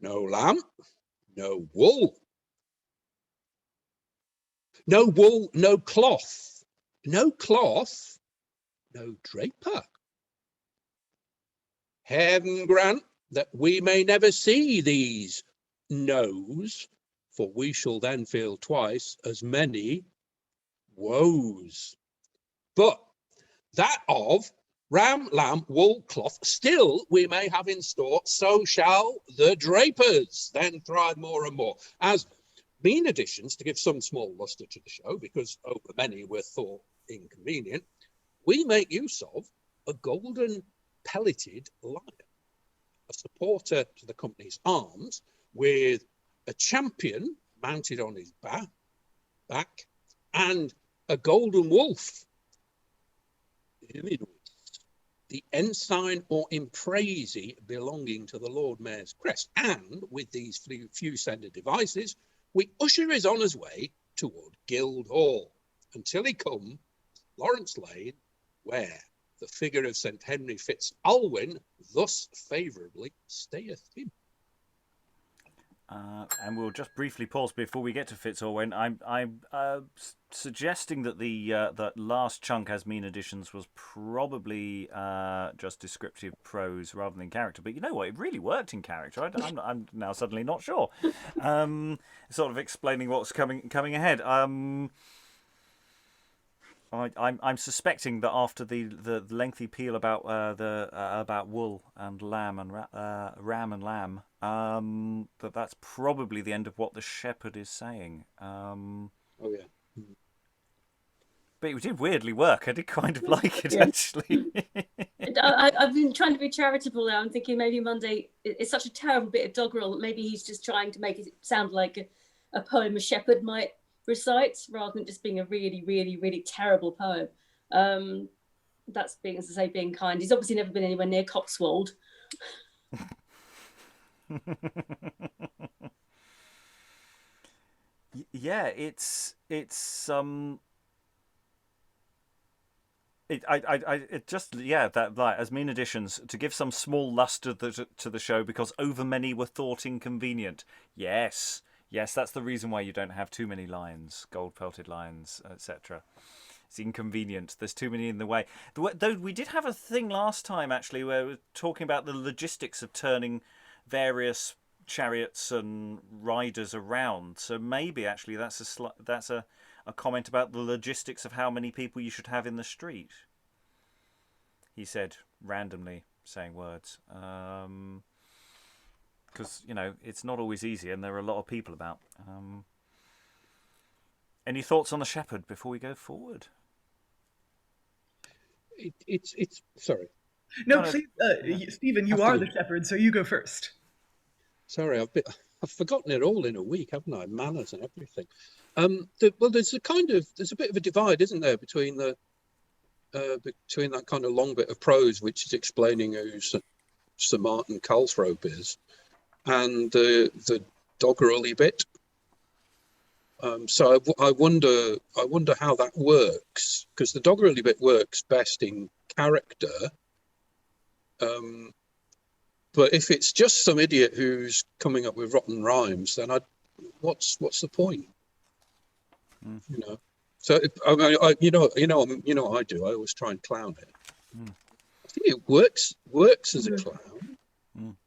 No lamb, no wool. No wool, no cloth. No cloth, no draper. Heaven grant that we may never see these noes, for we shall then feel twice as many woes. But that of ram, lamb, wool, cloth, still we may have in store, so shall the drapers then thrive more and more, as mean additions to give some small lustre to the show, because over many were thought inconvenient. We make use of a golden pelleted lion, a supporter to the company's arms, with a champion mounted on his back, and a golden wolf, the ensign or impresi belonging to the Lord Mayor's crest. And with these few slender devices, we usher his honour's way toward Guildhall, until he come Lawrence Lane, where the figure of St. Henry Fitz-Alwyn thus favourably stayeth him. And we'll just briefly pause before we get to Fitz-Alwyn. I'm suggesting that that last chunk as mean additions was probably just descriptive prose rather than character. But you know what? It really worked in character. I'm now suddenly not sure. Sort of explaining what's coming ahead. I'm suspecting that after the lengthy peal about about wool and lamb and ram and lamb, that's probably the end of what the shepherd is saying. Oh yeah. But it did weirdly work. I did kind of like it, actually. I've been trying to be charitable now. I'm thinking maybe Munday is such a terrible bit of doggerel that maybe he's just trying to make it sound like a poem a shepherd might recite, rather than just being a really, really, really terrible poem. That's being, as I say, being kind. He's obviously never been anywhere near Cotswold. Yeah, it's it just, yeah, that, like, as mean additions to give some small luster to the show, because over many were thought inconvenient. Yes, that's the reason why you don't have too many lions, gold felted lions, etc. It's inconvenient. There's too many in the way. Though we did have a thing last time, actually, where we were talking about the logistics of turning various chariots and riders around. So maybe actually that's a comment about the logistics of how many people you should have in the street. He said, randomly saying words, because it's not always easy, and there are a lot of people about. Any thoughts on the shepherd before we go forward? It's sorry. No, please, Stephen, you are the shepherd, so you go first. Sorry, I've forgotten it all in a week, haven't I? Manners and everything. There's a bit of a divide, isn't there, between that kind of long bit of prose which is explaining who Sir Martin Calthrope is, and the doggerelly bit. So I wonder how that works, because the doggerelly bit works best in character. But if it's just some idiot who's coming up with rotten rhymes, then what's the point? So I mean, what I do. I always try and clown it. I think it works as a clown.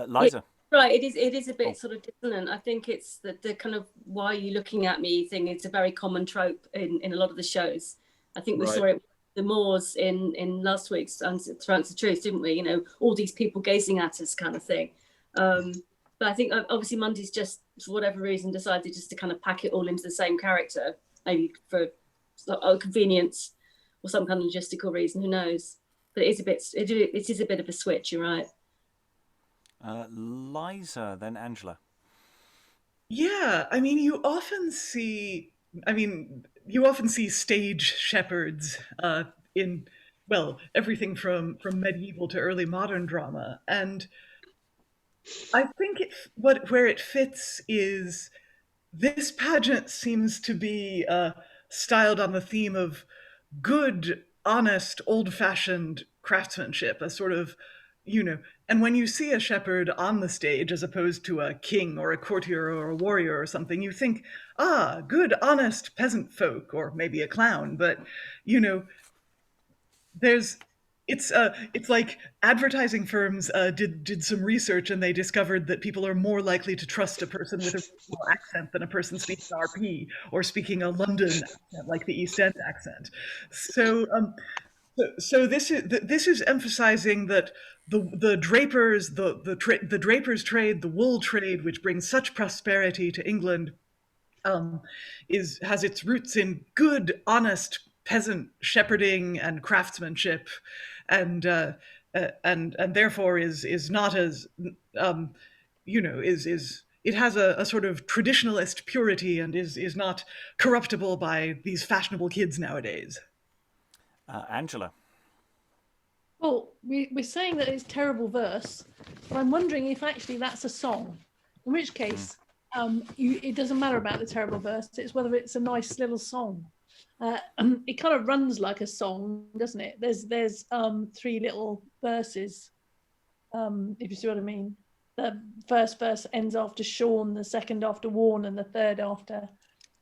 Liza. Right, it is a bit sort of dissonant. I think it's the kind of "why are you looking at me" thing. It's a very common trope in a lot of the shows. I think we saw it with the Moors in last week's Triumphs of Truth, didn't we? All these people gazing at us, kind of thing. But I think obviously Munday's just, for whatever reason, decided just to kind of pack it all into the same character, maybe for convenience or some kind of logistical reason. Who knows? But it is a bit of a switch. You're right. Liza, then Angela. Yeah, I mean, you often see stage shepherds in, well, everything from medieval to early modern drama, and I think where it fits is this pageant seems to be styled on the theme of good, honest, old-fashioned craftsmanship, a sort of, and when you see a shepherd on the stage as opposed to a king or a courtier or a warrior or something, you think, good, honest peasant folk, or maybe a clown. But, it's like advertising firms did some research, and they discovered that people are more likely to trust a person with a regional accent than a person speaking RP or speaking a London accent, like the East End accent. So this is emphasizing that the drapers, the drapers trade, the wool trade, which brings such prosperity to England, has its roots in good, honest peasant shepherding and craftsmanship, and therefore is not as it has a sort of traditionalist purity, and is not corruptible by these fashionable kids nowadays. Angela. Well, we're saying that it's terrible verse, but I'm wondering if actually that's a song, in which case it doesn't matter about the terrible verse, it's whether it's a nice little song. It kind of runs like a song, doesn't it? There's three little verses, if you see what I mean. The first verse ends after Sean, the second after Warn, and the third after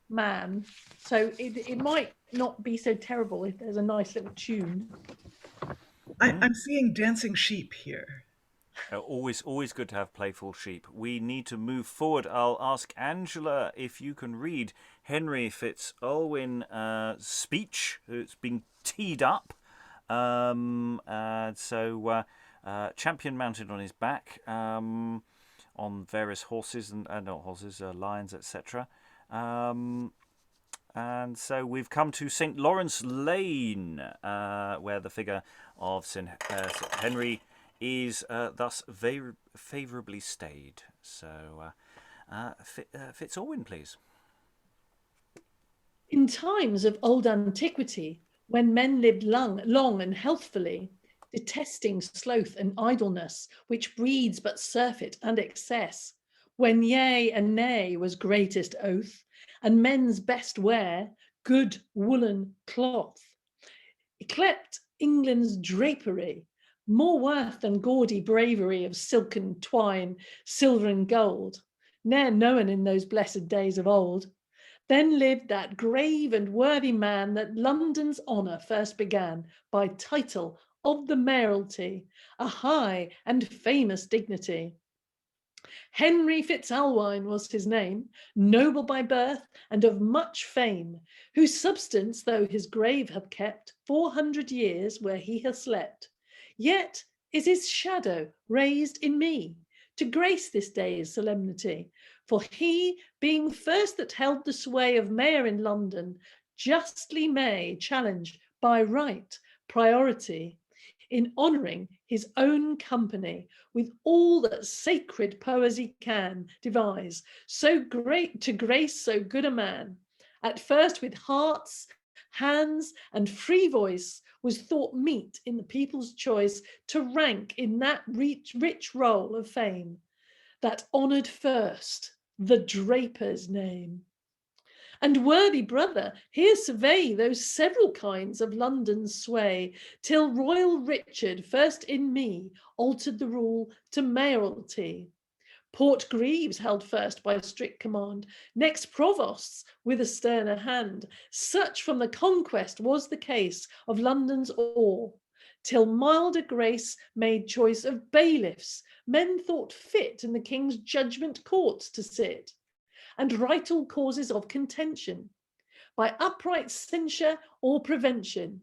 Man. So it might not be so terrible if there's a nice little tune. I'm seeing dancing sheep here. Always good to have playful sheep. We need to move forward. I'll ask Angela if you can read Henry Fitz-Owen speech. It's been teed up. Champion mounted on his back, on various horses and not horses, lions, etc. And so we've come to St. Lawrence Lane, where the figure of St. Henry is thus very favourably stayed. So, Fitz-Owen, please. In times of old antiquity, when men lived long and healthfully, detesting sloth and idleness, which breeds but surfeit and excess, when yea and nay was greatest oath, and men's best wear, good woolen cloth. Yclept England's drapery, more worth than gaudy bravery of silken twine, silver and gold, ne'er known in those blessed days of old. Then lived that grave and worthy man that London's honour first began by title of the mayoralty, a high and famous dignity. Henry Fitzalwine was his name, noble by birth and of much fame, whose substance, though his grave hath kept 400 years where he hath slept, yet is his shadow raised in me to grace this day's solemnity. For he, being first that held the sway of mayor in London, justly may challenge by right priority in honouring his own company with all that sacred poesy can devise, so great to grace so good a man. At first with hearts, hands, and free voice was thought meet in the people's choice to rank in that rich roll of fame, that honoured first the Drapers' name. And worthy brother, here survey those several kinds of London's sway, till royal Richard first in me altered the rule to mayoralty. Port Greaves held first by strict command, next provosts with a sterner hand. Such from the conquest was the case of London's awe, till milder grace made choice of bailiffs, men thought fit in the king's judgment courts to sit, and right all causes of contention, by upright censure or prevention.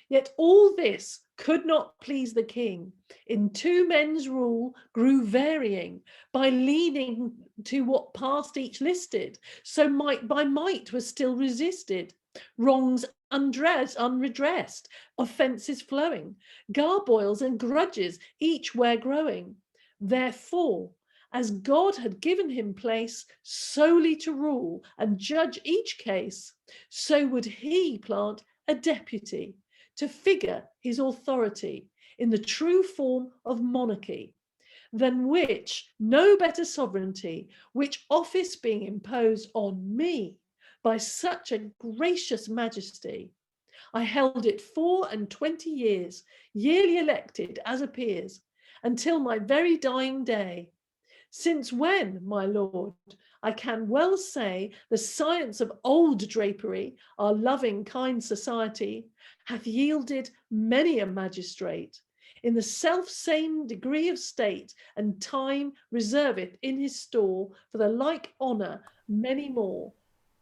Yet all this could not please the king. In two men's rule grew varying, by leading to what past each listed, so might by might was still resisted. Wrongs unredressed, offences flowing, garboils and grudges each where growing. Therefore, as God had given him place solely to rule and judge each case, so would he plant a deputy to figure his authority in the true form of monarchy, than which no better sovereignty, which office being imposed on me by such a gracious majesty, I held it 24 years, yearly elected as appears, until my very dying day. Since when, my lord, I can well say the science of old drapery, our loving kind society, hath yielded many a magistrate, in the self-same degree of state, and time reserveth in his store for the like honour many more.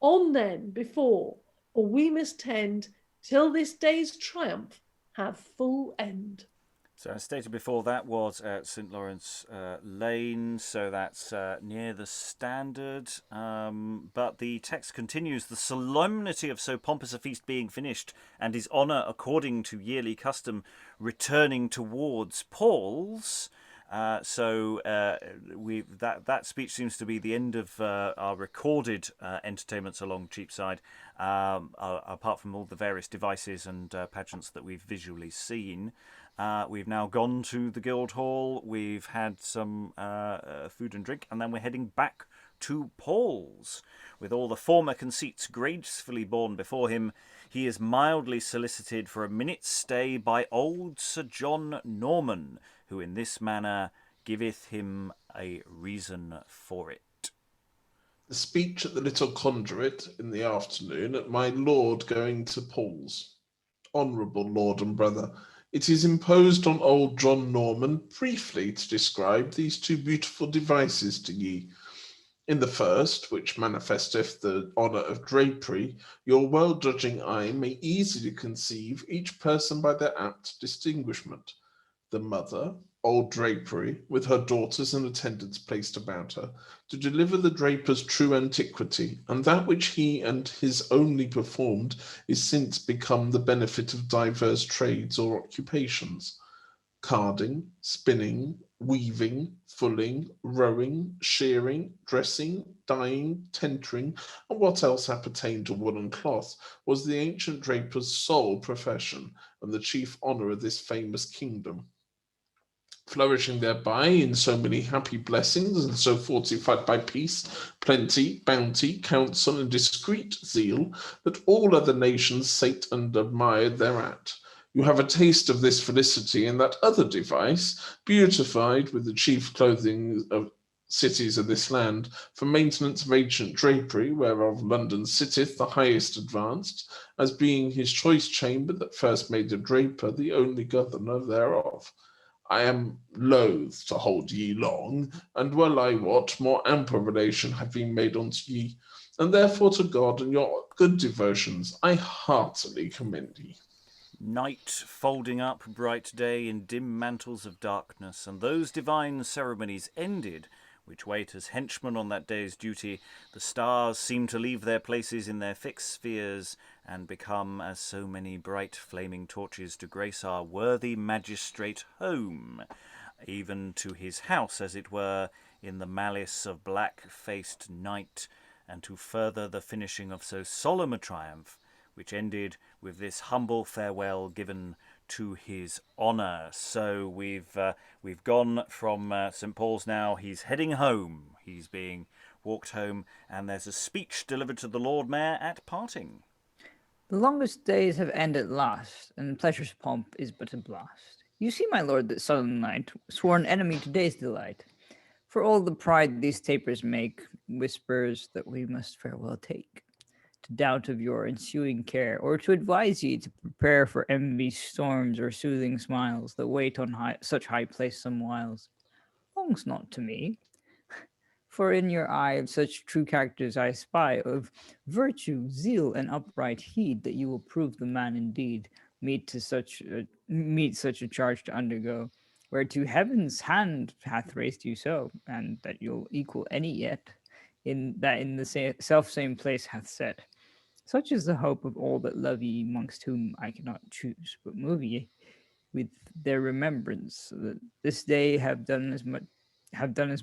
On then before, for we must tend till this day's triumph have full end. So as stated before, that was at St Lawrence Lane, so that's near the Standard. But the text continues, the solemnity of so pompous a feast being finished, and his honour, according to yearly custom, returning towards Paul's. That speech seems to be the end of our recorded entertainments along Cheapside, apart from all the various devices and pageants that we've visually seen. We've now gone to the Guildhall, we've had some food and drink, and then we're heading back to Paul's. With all the former conceits gracefully borne before him, he is mildly solicited for a minute's stay by old Sir John Norman, who in this manner giveth him a reason for it. The speech at the Little Conduit in the afternoon at my lord going to Paul's. Honourable lord and brother, it is imposed on old John Norman briefly to describe these two beautiful devices to ye. In the first, which manifesteth the honour of drapery, your well-judging eye may easily conceive each person by their apt distinguishment. The mother, old Drapery, with her daughters and attendants placed about her, to deliver the draper's true antiquity, and that which he and his only performed is since become the benefit of divers trades or occupations, carding, spinning, weaving, fulling, rowing, shearing, dressing, dyeing, tentering, and what else appertained to woolen cloth, was the ancient draper's sole profession, and the chief honour of this famous kingdom. flourishing thereby in so many happy blessings, and so fortified by peace, plenty, bounty, counsel, and discreet zeal, that all other nations sate and admired thereat. You have a taste of this felicity in that other device, beautified with the chief clothing of cities of this land, for maintenance of ancient drapery, whereof London sitteth the highest advanced, as being his choice chamber that first made the draper the only governor thereof. I am loath to hold ye long, and well I wot more ample relation have been made unto ye, and therefore to God and your good devotions I heartily commend ye. Night folding up bright day in dim mantles of darkness, and those divine ceremonies ended, which wait as henchmen on that day's duty, the stars seem to leave their places in their fixed spheres, and become as so many bright flaming torches to grace our worthy magistrate home, even to his house, as it were, in the malice of black-faced night, and to further the finishing of so solemn a triumph, which ended with this humble farewell given to his honour. So we've gone from St. Paul's now. He's heading home. He's being walked home, and there's a speech delivered to the Lord Mayor at parting. The longest days have ended at last, and pleasure's pomp is but a blast. You see, my lord, that sullen night, sworn enemy to day's delight. For all the pride these tapers make, whispers that we must farewell take. To doubt of your ensuing care, or to advise ye to prepare for envy's storms or soothing smiles that wait on such high place some whiles. Longs not to me, for in your eye of such true characters I spy, of virtue, zeal, and upright heed, that you will prove the man indeed, meet such a charge to undergo, whereto heaven's hand hath raised you so, and that you'll equal any yet, in the self-same place hath set. Such is the hope of all that love ye, amongst whom I cannot choose but move ye with their remembrance, that this day have done as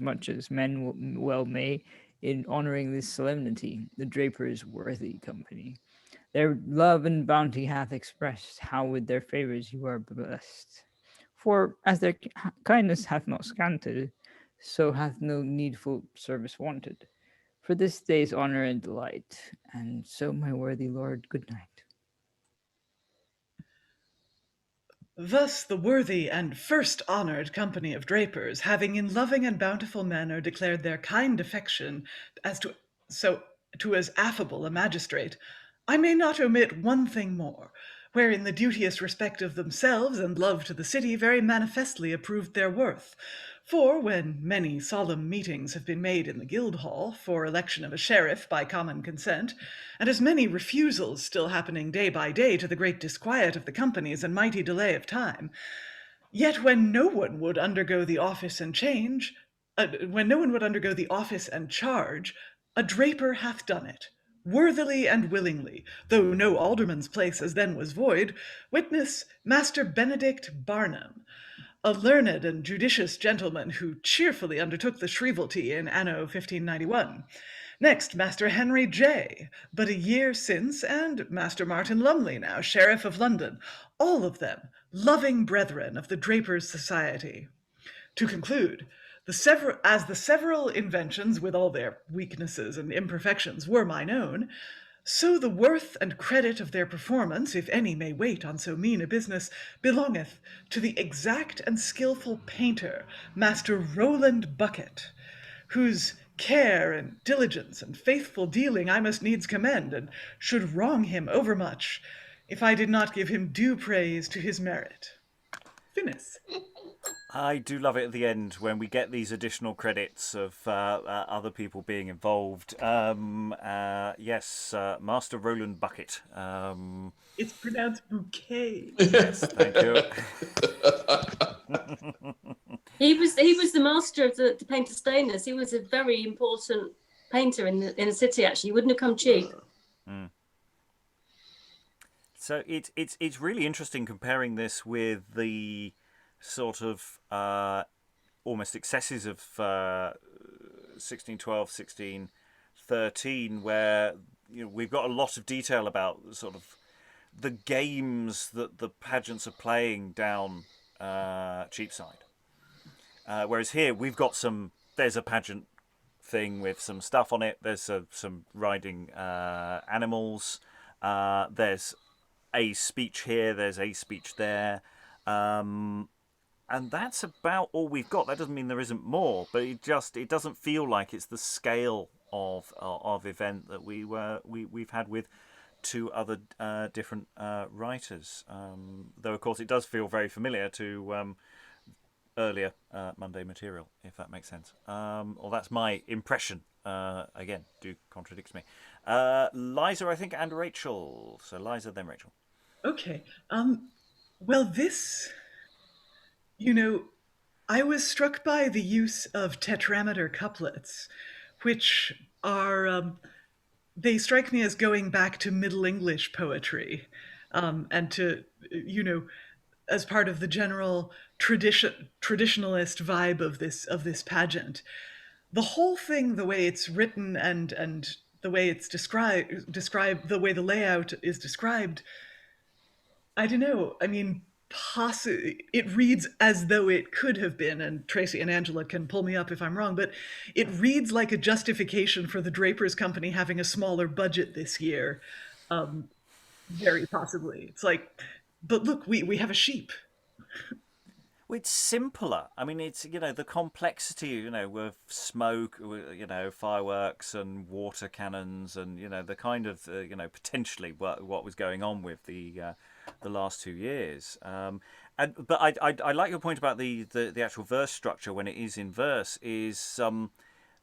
much as men well may in honouring this solemnity, the Drapers' worthy company. Their love and bounty hath expressed how with their favours you are blessed. For as their kindness hath not scanted, so hath no needful service wanted. For this day's honour and delight, and so my worthy lord, good night. Thus the worthy and first honoured company of drapers, having in loving and bountiful manner declared their kind affection to as affable a magistrate, I may not omit one thing more, wherein the duteous respect of themselves and love to the city very manifestly approved their worth. For when many solemn meetings have been made in the Guildhall for election of a sheriff by common consent, and as many refusals still happening day by day to the great disquiet of the companies and mighty delay of time, yet when no one would undergo the office and charge, a draper hath done it, worthily and willingly, though no alderman's place as then was void. Witness Master Benedict Barnum, a learned and judicious gentleman who cheerfully undertook the shrievalty in anno 1591. Next, Master Henry J., but a year since, and Master Martin Lumley, now Sheriff of London, all of them loving brethren of the Drapers' Society. To conclude, the several inventions, with all their weaknesses and imperfections, were mine own, so the worth and credit of their performance, if any may wait on so mean a business, belongeth to the exact and skilful painter, Master Rowland Bucket, whose care and diligence and faithful dealing I must needs commend, and should wrong him overmuch, if I did not give him due praise to his merit. Finis. I do love it at the end when we get these additional credits of other people being involved. Yes, Master Roland Bucket. It's pronounced bouquet. Yes, thank you. He was the master of the painter stainers. He was a very important painter in the city. Actually, he wouldn't have come cheap. So it's really interesting comparing this with the sort of almost excesses of 1612, 1613, where we've got a lot of detail about sort of the games that the pageants are playing down Cheapside. Whereas here we've got there's a pageant thing with some stuff on it. There's some riding animals. There's a speech here. There's a speech there. And that's about all we've got. That doesn't mean there isn't more, but it doesn't feel like it's the scale of event that we've had with two other different writers. Though of course it does feel very familiar to earlier Munday material, if that makes sense. Or that's my impression. Again, do contradicts me. Liza, I think, and Rachael. So Liza, then Rachael. Okay. Well, this, I was struck by the use of tetrameter couplets, which are, they strike me as going back to Middle English poetry, and to, as part of the general traditionalist vibe of this pageant. The whole thing, the way it's written and the way it's described, the way the layout is described, I don't know. I mean, it reads as though it could have been, and Tracey and Angela can pull me up if I'm wrong, but it reads like a justification for the Drapers company having a smaller budget this year. Very possibly. It's like, but look, we have a sheep. Well, it's simpler. I mean, it's, the complexity, with smoke, fireworks and water cannons and, the kind of, potentially what was going on with the last 2 years. But I like your point about the actual verse structure when it is in verse is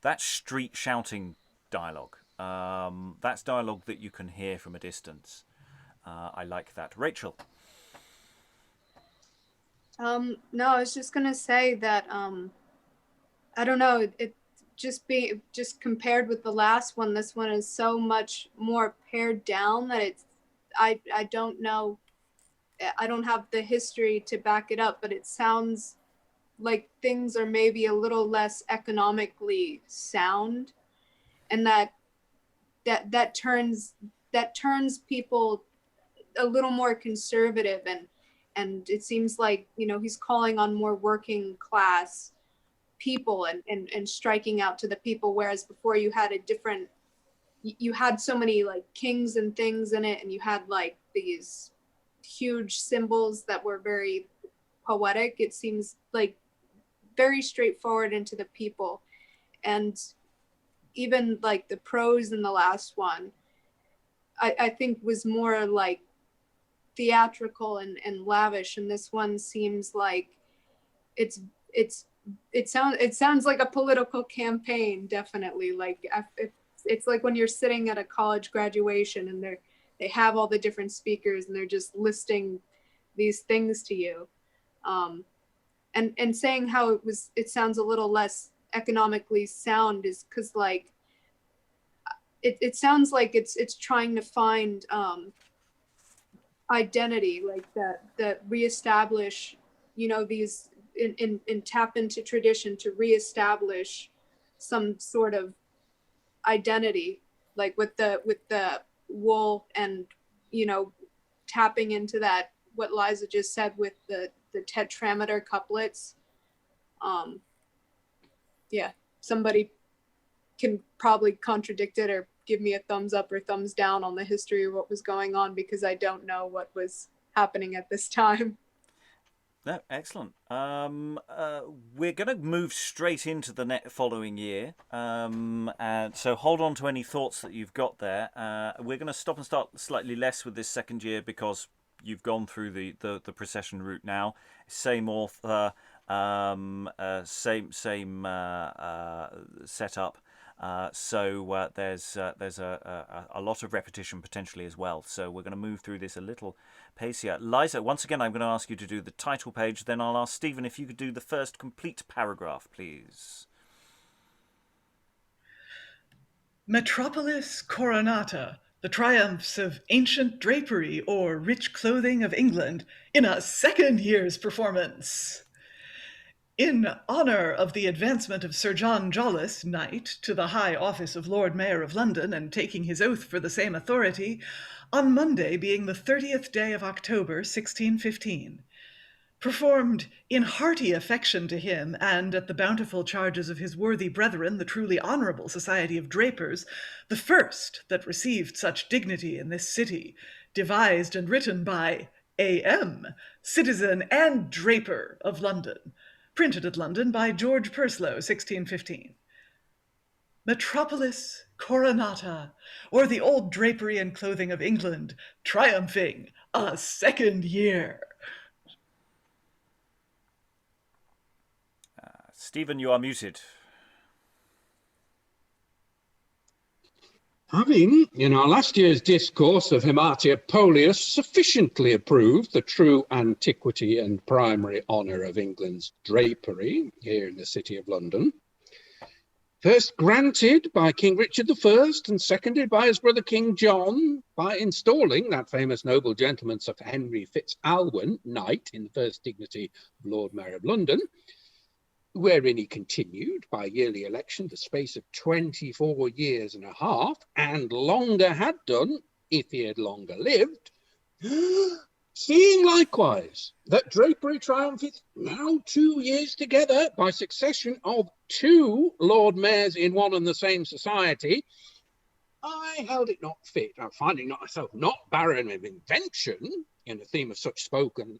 that street shouting dialogue. That's dialogue that you can hear from a distance. I like that. Rachael. No, I was just gonna say that I don't know, it just compared with the last one, this one is so much more pared down that it's I don't know, I don't have the history to back it up, but it sounds like things are maybe a little less economically sound, and that turns people a little more conservative, and it seems like, he's calling on more working class people and striking out to the people, whereas before you had so many like kings and things in it, and you had like these huge symbols that were very poetic. It seems like very straightforward into the people. And even like the prose in the last one, I think was more like theatrical and lavish, and this one seems like it sounds like a political campaign, definitely. Like it's like when you're sitting at a college graduation and they have all the different speakers and they're just listing these things to you, and saying how it sounds a little less economically sound is because like it sounds like it's trying to find identity, like that reestablish, these in tap into tradition to reestablish some sort of identity, like with the wool, and tapping into that, what Liza just said with the tetrameter couplets. Yeah, somebody can probably contradict it or give me a thumbs up or thumbs down on the history of what was going on, because I don't know what was happening at this time. No, excellent. We're going to move straight into the following year. And so hold on to any thoughts that you've got there. We're going to stop and start slightly less with this second year because you've gone through the procession route now. Same author, same setup. So there's a lot of repetition potentially as well. So we're going to move through this a little pacier. Liza, once again, I'm going to ask you to do the title page. Then I'll ask Stephen if you could do the first complete paragraph, please. Metropolis Coronata, the Triumphs of Ancient Drapery, or Rich Clothing of England, in a second year's performance. In honour of the advancement of Sir John Jollis, Knight, to the high office of Lord Mayor of London, and taking his oath for the same authority, on Monday being the 30th day of October, 1615. performed in hearty affection to him, and at the bountiful charges of his worthy brethren, the truly honourable Society of Drapers, the first that received such dignity in this city, devised and written by A.M., citizen and draper of London, printed at London by George Purslow, 1615. Metropolis Coronata, or the old drapery and clothing of England, triumphing a second year. Stephen, you are muted. Having, in our last year's discourse of Himatiapoleos, sufficiently approved the true antiquity and primary honour of England's drapery here in the City of London, first granted by King Richard I and seconded by his brother King John by installing that famous noble gentleman Sir Henry Fitz-Alwyn, Knight, in the first dignity of Lord Mayor of London, wherein he continued by yearly election the space of 24 years and a half, and longer had done, if he had longer lived, seeing likewise that drapery triumpheth now 2 years together by succession of 2 Lord Mayors in one and the same society, I held it not fit, finding myself not barren of invention, in a theme of such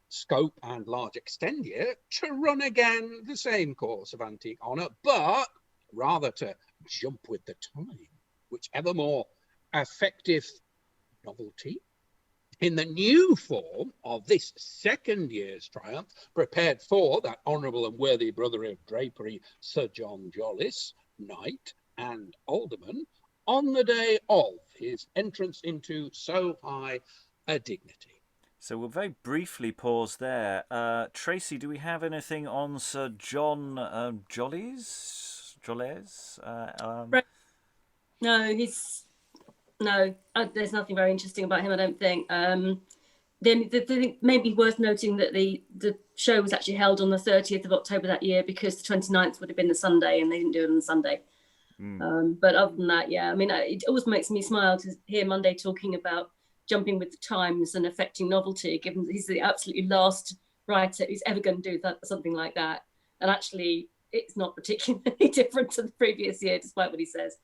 scope and large extendier, to run again the same course of antique honour, but rather to jump with the time, whichever more effective novelty, in the new form of this second year's triumph, prepared for that honourable and worthy brother of drapery, Sir John Jollis, Knight and Alderman, on the day of his entrance into so high a dignity. So we'll very briefly pause there. Tracey, do we have anything on Sir John Jolles? Right. No, there's nothing very interesting about him, I don't think. The thing may be worth noting that the show was actually held on the 30th of October that year, because the 29th would have been the Sunday, and they didn't do it on the Sunday. But other than that, yeah, I mean, it always makes me smile to hear Munday talking about jumping with the times and affecting novelty, given that he's the absolutely last writer who's ever going to do something like that. And actually, it's not particularly different to the previous year, despite what he says.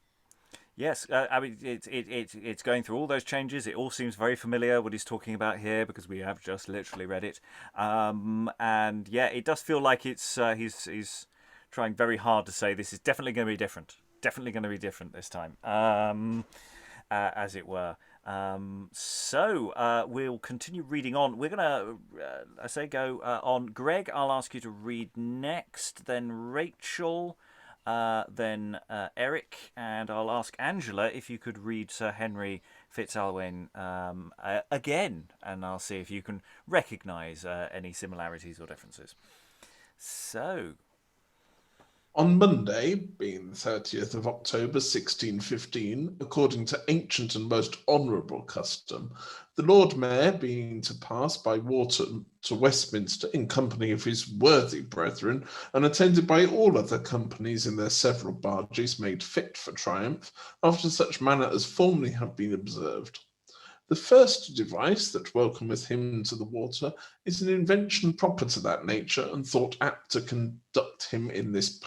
Yes, I mean, it's going through all those changes. It all seems very familiar, what he's talking about here, because we have just literally read it. And yeah, it does feel like it's he's trying very hard to say this is definitely going to be different. Definitely going to be different this time, as it were. So we'll continue reading on. We're going to, go on. Greg, I'll ask you to read next, then Rachael, then Eric, and I'll ask Angela if you could read Sir Henry Fitz-Alwyn again, and I'll see if you can recognise any similarities or differences. So... On Monday, being the 30th of October 1615, according to ancient and most honourable custom, the Lord Mayor, being to pass by water to Westminster in company of his worthy brethren, and attended by all other companies in their several barges made fit for triumph, after such manner as formerly have been observed. The first device that welcometh him to the water is an invention proper to that nature, and thought apt to conduct him in his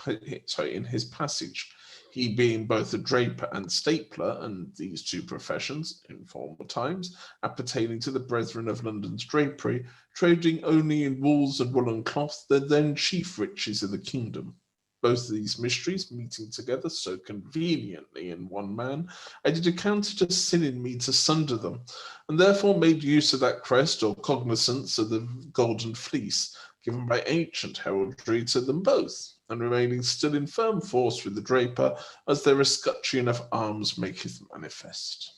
passage, he being both a draper and stapler, and these 2 professions, in former times, appertaining to the brethren of London's drapery, trading only in wools and woolen cloth, the then chief riches of the kingdom. Both these mysteries meeting together so conveniently in one man, I did account it a sin in me to sunder them, and therefore made use of that crest or cognizance of the Golden Fleece, given by ancient heraldry to them both, and remaining still in firm force with the draper, as their escutcheon of arms maketh manifest.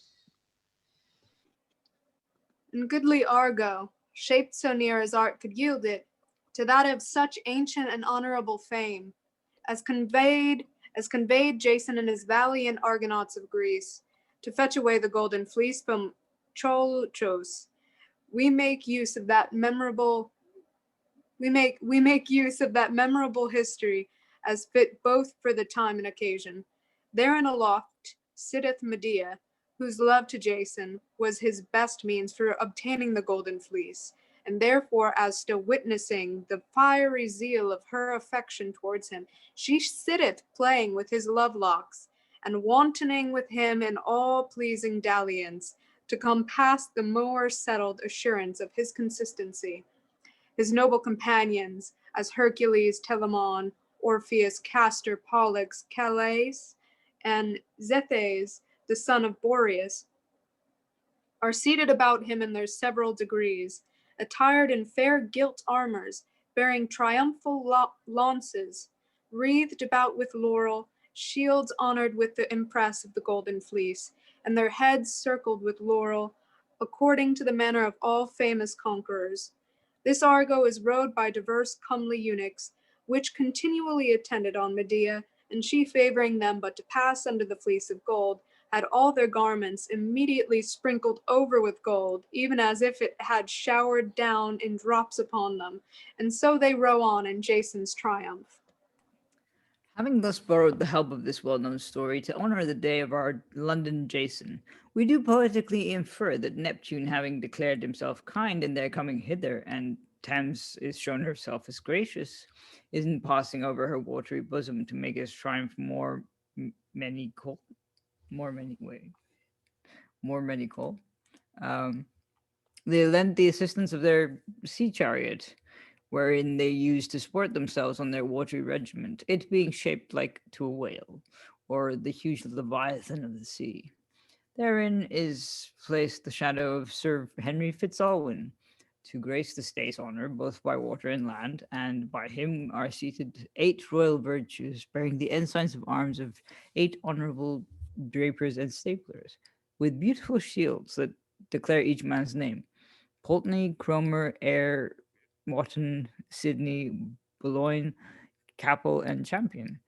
And goodly Argo, shaped so near as art could yield it, to that of such ancient and honourable fame, as conveyed Jason and his valiant Argonauts of Greece, to fetch away the Golden Fleece from Cholchos. We make use of that memorable history, as fit both for the time and occasion. There in a loft sitteth Medea, whose love to Jason was his best means for obtaining the Golden Fleece, and therefore as still witnessing the fiery zeal of her affection towards him, she sitteth playing with his love-locks, and wantoning with him in all pleasing dalliance, to compass the more settled assurance of his consistency. His noble companions, as Hercules, Telamon, Orpheus, Castor, Pollux, Calais, and Zethes, the son of Boreas, are seated about him in their several degrees, attired in fair gilt armors, bearing triumphal lances, wreathed about with laurel, shields honored with the impress of the Golden Fleece, and their heads circled with laurel, according to the manner of all famous conquerors. This Argo is rowed by diverse comely eunuchs, which continually attended on Medea, and she favoring them but to pass under the fleece of gold, had all their garments immediately sprinkled over with gold, even as if it had showered down in drops upon them, and so they row on in Jason's triumph. Having thus borrowed the help of this well-known story to honor the day of our London Jason, we do poetically infer that Neptune, having declared himself kind in their coming hither, and Thames is shown herself as gracious, isn't passing over her watery bosom to make his triumph more maniacal. They lent the assistance of their sea chariot, wherein they used to sport themselves on their watery regiment, it being shaped like to a whale, or the huge leviathan of the sea. Therein is placed the shadow of Sir Henry Fitzalwyn, to grace the state's honour both by water and land, and by him are seated 8 royal virtues, bearing the ensigns of arms of 8 honourable drapers and staplers, with beautiful shields that declare each man's name: Pulteney, Cromer, Eyre, Wotton, Sidney, Boulogne, Capel, and Champion.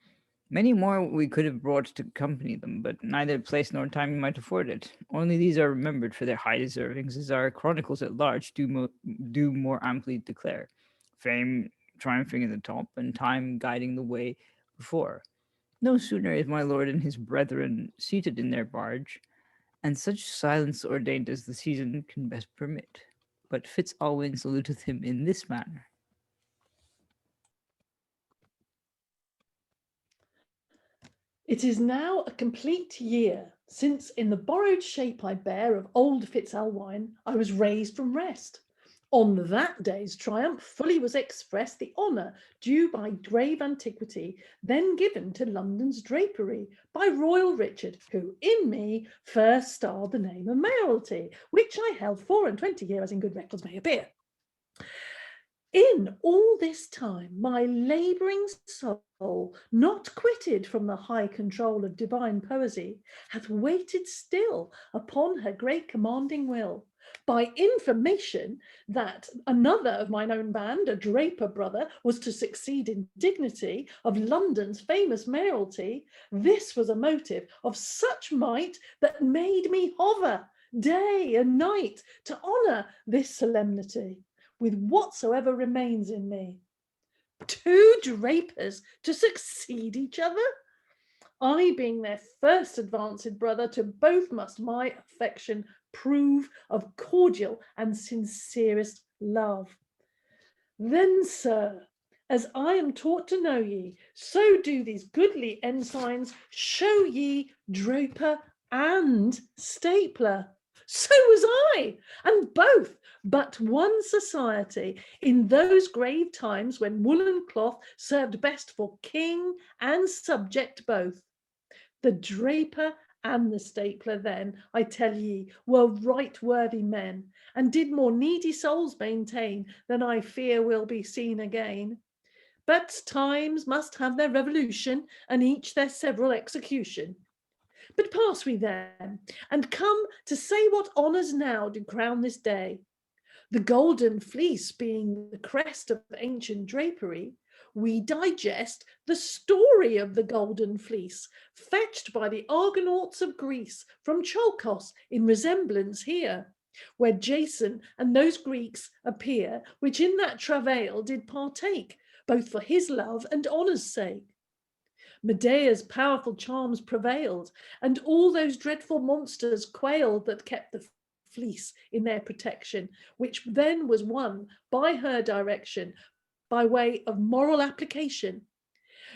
Many more we could have brought to accompany them, but neither place nor time might afford it. Only these are remembered for their high deservings, as our chronicles at large do more amply declare. Fame triumphing in the top, and time guiding the way before. No sooner is my lord and his brethren seated in their barge, and such silence ordained as the season can best permit. But Fitzalwyn saluteth him in this manner. It is now a complete year since, in the borrowed shape I bear of old Fitzalwyn, I was raised from rest. On that day's triumph fully was expressed the honour due by grave antiquity, then given to London's drapery by Royal Richard, who in me first styled the name of mayoralty, which I held 24 years, as in good records may appear. In all this time, my labouring soul, not quitted from the high control of divine poesy, hath waited still upon her great commanding will. By information that another of mine own band, a draper brother, was to succeed in dignity of London's famous mayoralty, this was a motive of such might that made me hover day and night to honour this solemnity with whatsoever remains in me. 2 drapers to succeed each other? I, being their first advanced brother, to both must my affection prove of cordial and sincerest love. Then, sir, as I am taught to know ye, so do these goodly ensigns show ye draper and stapler. So was I, and both but one society in those grave times when woolen cloth served best for king and subject both. The draper and the stapler then, I tell ye, were right worthy men, and did more needy souls maintain than I fear will be seen again. But times must have their revolution, and each their several execution. But pass we then, and come to say what honours now do crown this day. The Golden Fleece being the crest of ancient drapery, we digest the story of the Golden Fleece, fetched by the Argonauts of Greece from Chalkos in resemblance here, where Jason and those Greeks appear, which in that travail did partake, both for his love and honour's sake. Medea's powerful charms prevailed, and all those dreadful monsters quailed that kept the fleece in their protection, which then was won by her direction by way of moral application.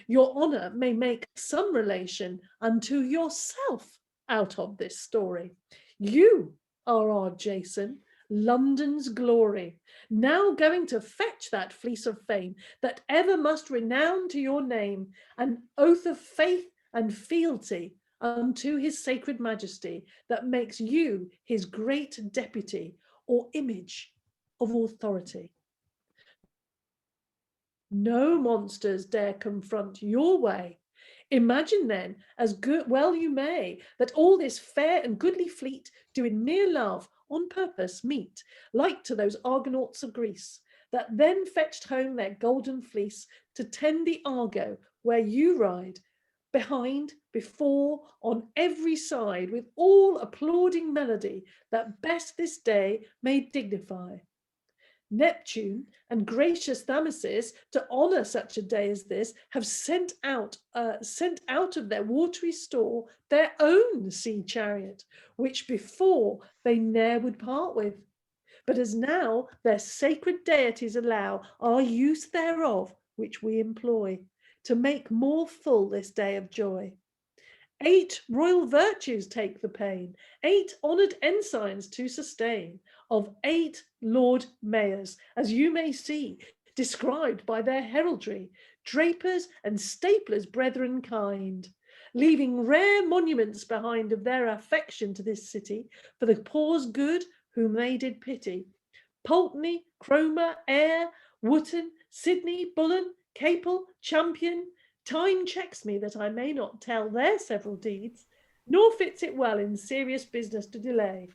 Your honour may make some relation unto yourself out of this story. You are our Jason, London's glory, now going to fetch that fleece of fame that ever must renown to your name, an oath of faith and fealty unto his sacred majesty that makes you his great deputy or image of authority. No monsters dare confront your way. Imagine then, as good well you may, that all this fair and goodly fleet do in mere love on purpose meet, like to those Argonauts of Greece, that then fetched home their golden fleece to tend the Argo where you ride, behind, before, on every side, with all applauding melody that best this day may dignify. Neptune and gracious Thamesis, to honour such a day as this, have sent out of their watery store their own sea chariot, which before they ne'er would part with. But as now their sacred deities allow our use thereof, which we employ, to make more full this day of joy. 8 royal virtues take the pain, 8 honoured ensigns to sustain, of 8 Lord Mayors, as you may see, described by their heraldry, drapers and staplers brethren kind, leaving rare monuments behind of their affection to this city, for the poor's good whom they did pity. Pulteney, Cromer, Ayr, Wootton, Sidney, Bullen, Capel, Champion, time checks me that I may not tell their several deeds, nor fits it well in serious business to delay.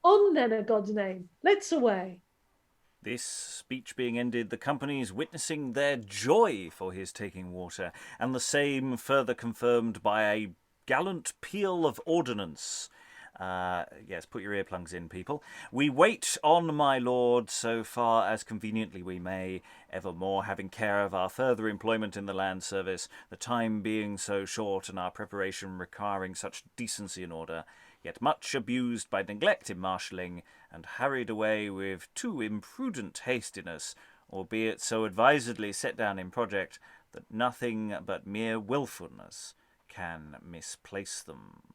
On then, a God's name, let's away. This speech being ended, the companies witnessing their joy for his taking water, and the same further confirmed by a gallant peal of ordnance. Yes, put your earplugs in, people. We wait on my lord so far as conveniently we may, evermore having care of our further employment in the land service, the time being so short and our preparation requiring such decency and order, yet much abused by neglect in marshalling, and hurried away with too imprudent hastiness, albeit so advisedly set down in project that nothing but mere wilfulness can misplace them.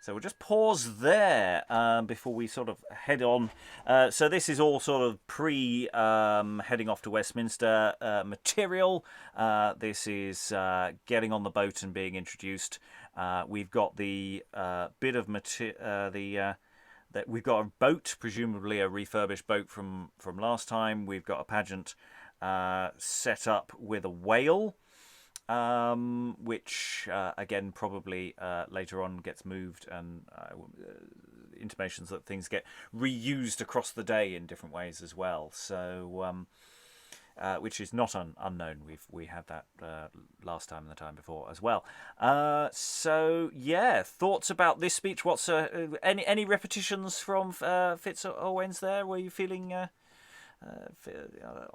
So we'll just pause there before we sort of head on. So this is all sort of heading off to Westminster material. This is getting on the boat and being introduced. We've got the bit of that we've got a boat, presumably a refurbished boat from last time. We've got a pageant set up with a whale. Which again probably later on gets moved, and intimations that things get reused across the day in different ways as well. So, which is not unknown. We had that last time and the time before as well. So yeah, thoughts about this speech? What's any repetitions from Fitz Owens there? Were you feeling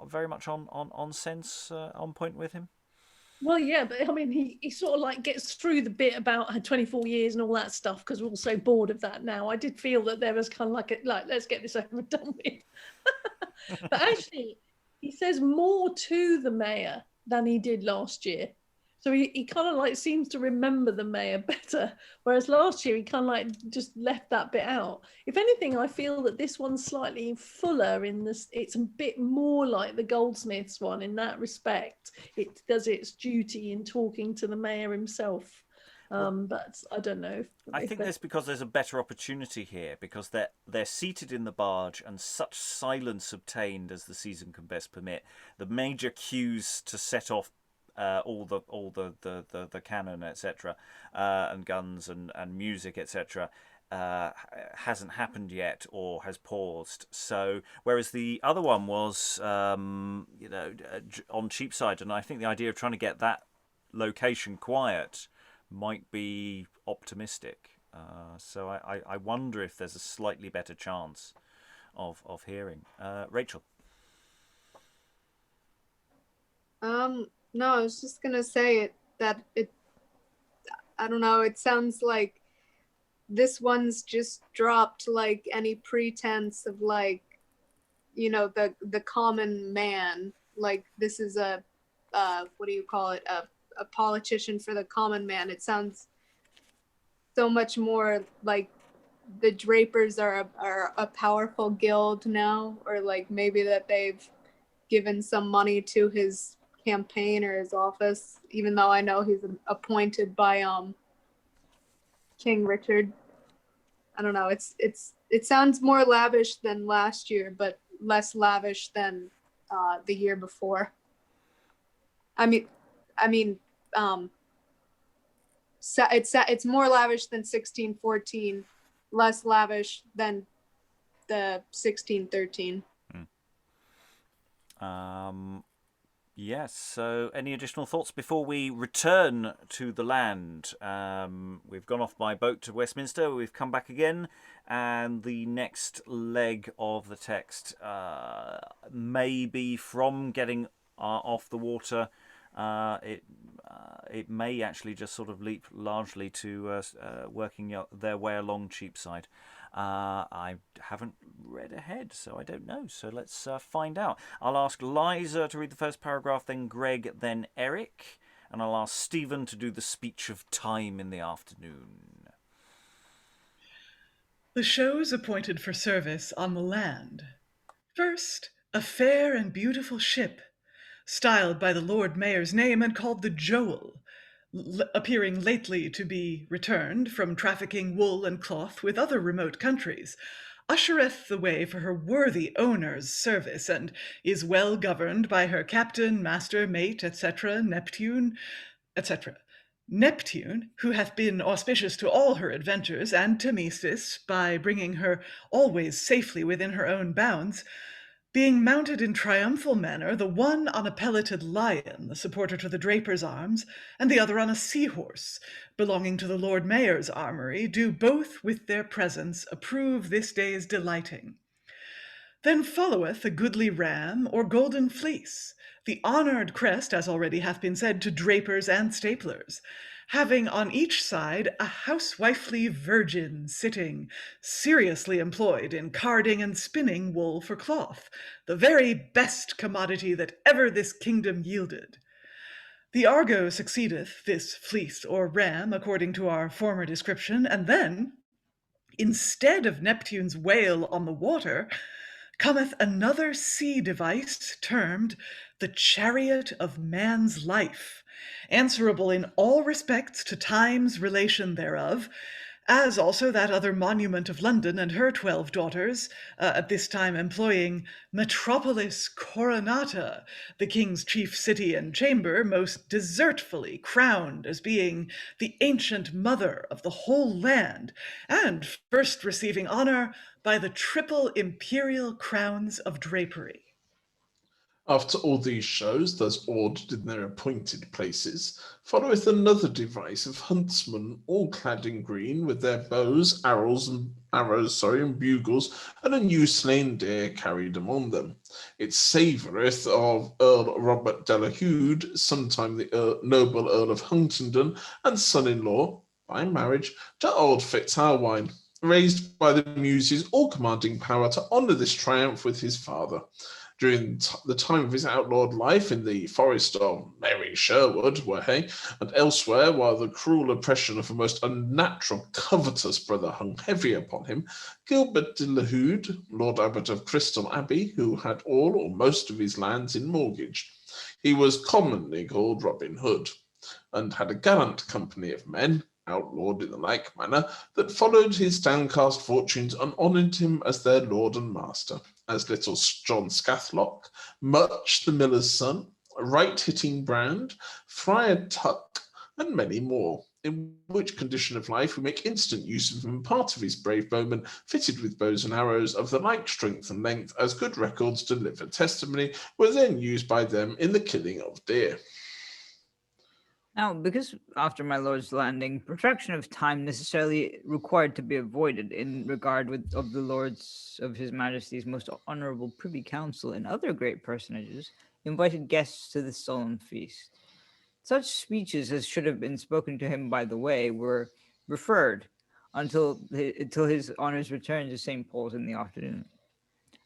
very much on sense, on point with him? Well, yeah, but I mean, he sort of like gets through the bit about her 24 years and all that stuff because we're all so bored of that now. I did feel that there was kind of like let's get this over and done with. But actually, he says more to the mayor than he did last year. So he kind of like seems to remember the mayor better, whereas last year he kind of like just left that bit out. If anything, I feel that this one's slightly fuller in this. It's a bit more like the Goldsmiths one in that respect. It does its duty in talking to the mayor himself. But I don't know. I think that's because there's a better opportunity here, because they're seated in the barge and such silence obtained as the season can best permit. The major cues to set off all the cannon, etc., and guns and music, etc., hasn't happened yet or has paused. So whereas the other one was on Cheapside, and I think the idea of trying to get that location quiet might be optimistic. So I wonder if there's a slightly better chance of hearing. Rachael. No, I was just gonna say that I don't know, it sounds like this one's just dropped like any pretense of like, you know, the common man. Like this is a what do you call it? A politician for the common man. It sounds so much more like the Drapers are a powerful guild now, or like maybe that they've given some money to his campaign or his office, even though I know he's appointed by King Richard. I don't know. It sounds more lavish than last year, but less lavish than the year before. It's more lavish than 1614, less lavish than the 1613. Yes, so any additional thoughts before we return to the land? We've gone off by boat to Westminster, we've come back again, and the next leg of the text may be from getting off the water. It may actually just sort of leap largely to working their way along Cheapside. I haven't read ahead, so I don't know. So let's find out. I'll ask Liza to read the first paragraph, then Greg, then Eric, and I'll ask Stephen to do the speech of time in the afternoon. The shows appointed for service on the land. First, a fair and beautiful ship, styled by the Lord Mayor's name and called the Joel, appearing lately to be returned from trafficking wool and cloth with other remote countries, ushereth the way for her worthy owner's service, and is well governed by her captain, master, mate, etc., Neptune, etc. Neptune, who hath been auspicious to all her adventures, and Tmesis, by bringing her always safely within her own bounds, being mounted in triumphal manner, the one on a pelleted lion, the supporter to the Drapers' arms, and the other on a seahorse, belonging to the Lord Mayor's armoury, do both with their presence approve this day's delighting. Then followeth a goodly ram, or golden fleece, the honoured crest, as already hath been said, to drapers and staplers, having on each side a housewifely virgin sitting, seriously employed in carding and spinning wool for cloth, the very best commodity that ever this kingdom yielded. The Argo succeedeth this fleece or ram, according to our former description, and then, instead of Neptune's whale on the water, cometh another sea device termed the chariot of man's life, answerable in all respects to time's relation thereof, as also that other monument of London and her 12 daughters, at this time employing Metropolis Coronata, the king's chief city and chamber, most desertfully crowned as being the ancient mother of the whole land, and first receiving honour by the triple imperial crowns of drapery. After all these shows, thus ordered in their appointed places, followeth another device of huntsmen, all clad in green, with their bows, arrows, and bugles, and a new slain deer carried among them. It savoureth of Earl Robert de la Hude, sometime the noble Earl of Huntingdon, and son-in-law, by marriage, to old Fitzalwine, raised by the Muses, all commanding power, to honour this triumph with his father. During the time of his outlawed life in the forest of merry Sherwood, and elsewhere, while the cruel oppression of a most unnatural, covetous brother hung heavy upon him, Gilbert de la Hude, Lord Abbot of Crystal Abbey, who had all or most of his lands in mortgage, he was commonly called Robin Hood, and had a gallant company of men, outlawed in the like manner, that followed his downcast fortunes and honoured him as their lord and master, as little John Scathlock, Much the miller's son, Right-hitting Brand, Friar Tuck, and many more, in which condition of life we make instant use of him, part of his brave bowmen, fitted with bows and arrows of the like strength and length as good records deliver testimony, were then used by them in the killing of deer. Now, because after my lord's landing, protraction of time necessarily required to be avoided in regard of the lords of his majesty's most honourable privy council and other great personages invited guests to this solemn feast. Such speeches as should have been spoken to him by the way were referred, until his honours return to St. Paul's in the afternoon.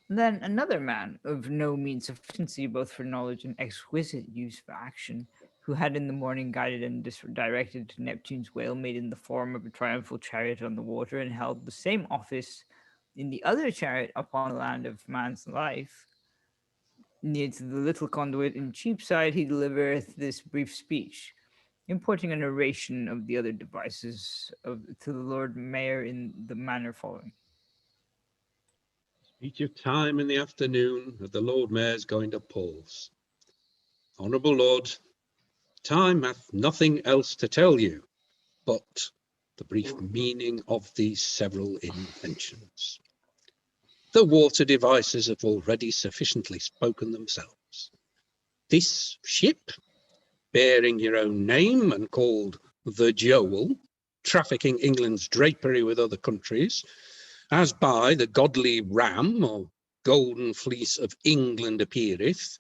And then another man of no mean sufficiency, both for knowledge and exquisite use for action, who had in the morning guided and directed Neptune's whale made in the form of a triumphal chariot on the water, and held the same office in the other chariot upon the land of man's life. Near to the little conduit in Cheapside, he delivereth this brief speech, importing a narration of the other devices to the Lord Mayor in the manner following. Speech of time in the afternoon of the Lord Mayor's going to Paul's. Honourable Lord, time hath nothing else to tell you, but the brief meaning of these several inventions. The water devices have already sufficiently spoken themselves. This ship, bearing your own name and called the Joel, trafficking England's drapery with other countries, as by the godly ram or Golden Fleece of England appeareth,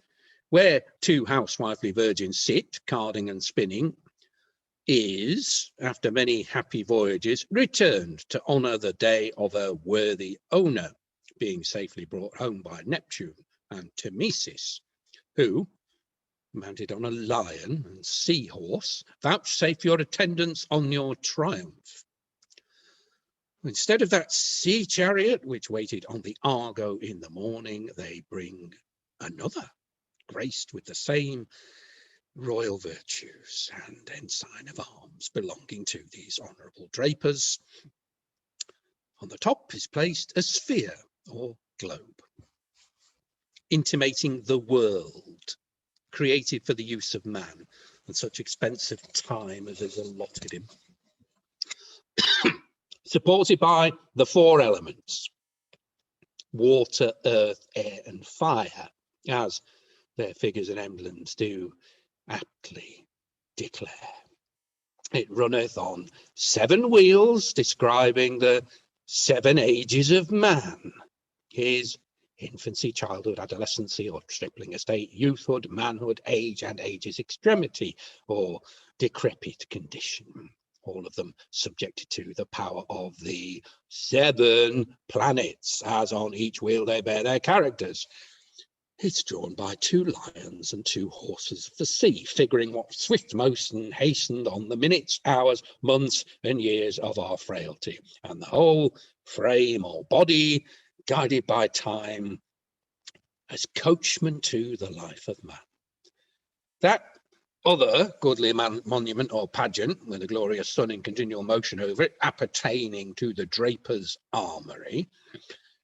where two housewifely virgins sit, carding and spinning, is, after many happy voyages, returned to honour the day of her worthy owner, being safely brought home by Neptune and Temesis, who, mounted on a lion and seahorse, vouchsafe your attendance on your triumph. Instead of that sea chariot which waited on the Argo in the morning, they bring another, graced with the same royal virtues and ensign of arms belonging to these honourable drapers. On the top is placed a sphere or globe, intimating the world, created for the use of man, and such expensive time as is allotted him. Supported by the four elements, water, earth, air, and fire, as their figures and emblems do aptly declare. It runneth on 7 wheels, describing the 7 ages of man, his infancy, childhood, adolescency, or stripling estate, youthhood, manhood, age, and age's extremity, or decrepit condition, all of them subjected to the power of the 7 planets, as on each wheel they bear their characters. It's drawn by 2 lions and 2 horses of the sea, figuring what swift motion hastened on the minutes, hours, months, and years of our frailty, and the whole frame or body guided by time as coachman to the life of man. That other goodly monument or pageant, with a glorious sun in continual motion over it, appertaining to the Drapers' armoury,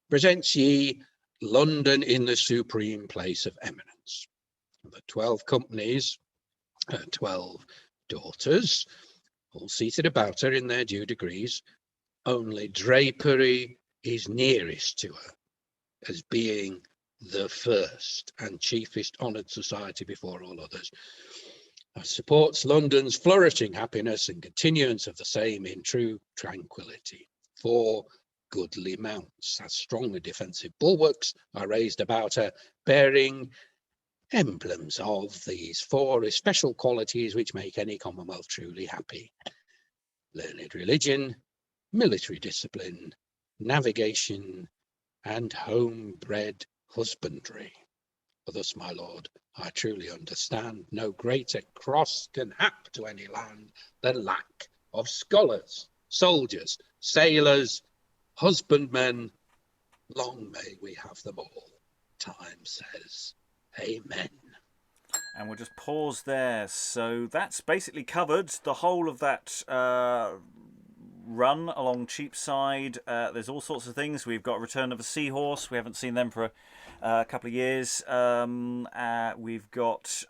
presents ye London in the supreme place of eminence. The 12 companies, 12 daughters, all seated about her in their due degrees. Only drapery is nearest to her, as being the first and chiefest honoured society before all others, as supports London's flourishing happiness and continuance of the same in true tranquillity. For goodly mounts, as strongly defensive bulwarks, are raised about her, bearing emblems of these 4 especial qualities which make any commonwealth truly happy: learned religion, military discipline, navigation, and homebred husbandry. For thus, my lord, I truly understand no greater cross can hap to any land than lack of scholars, soldiers, sailors, husbandmen. Long may we have them all. Time says, amen. And we'll just pause there. So that's basically covered the whole of that run along Cheapside. There's all sorts of things. We've got Return of a Seahorse. We haven't seen them for a couple of years. We've got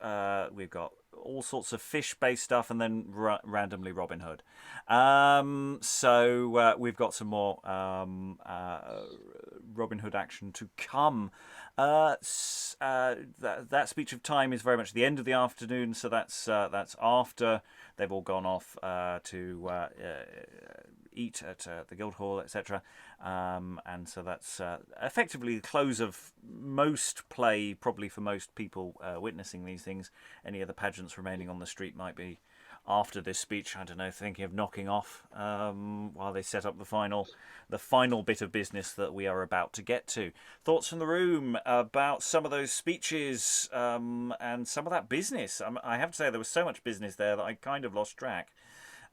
all sorts of fish-based stuff, and then randomly Robin Hood. So we've got some more Robin Hood action to come. That speech of time is very much the end of the afternoon, so that's after they've all gone off to eat at the Guildhall, etc. And so that's effectively the close of most play, probably for most people witnessing these things. Any other pageants remaining on the street might be after this speech, I don't know, thinking of knocking off while they set up the final bit of business that we are about to get to. Thoughts from the room about some of those speeches and some of that business. I have to say there was so much business there that I kind of lost track.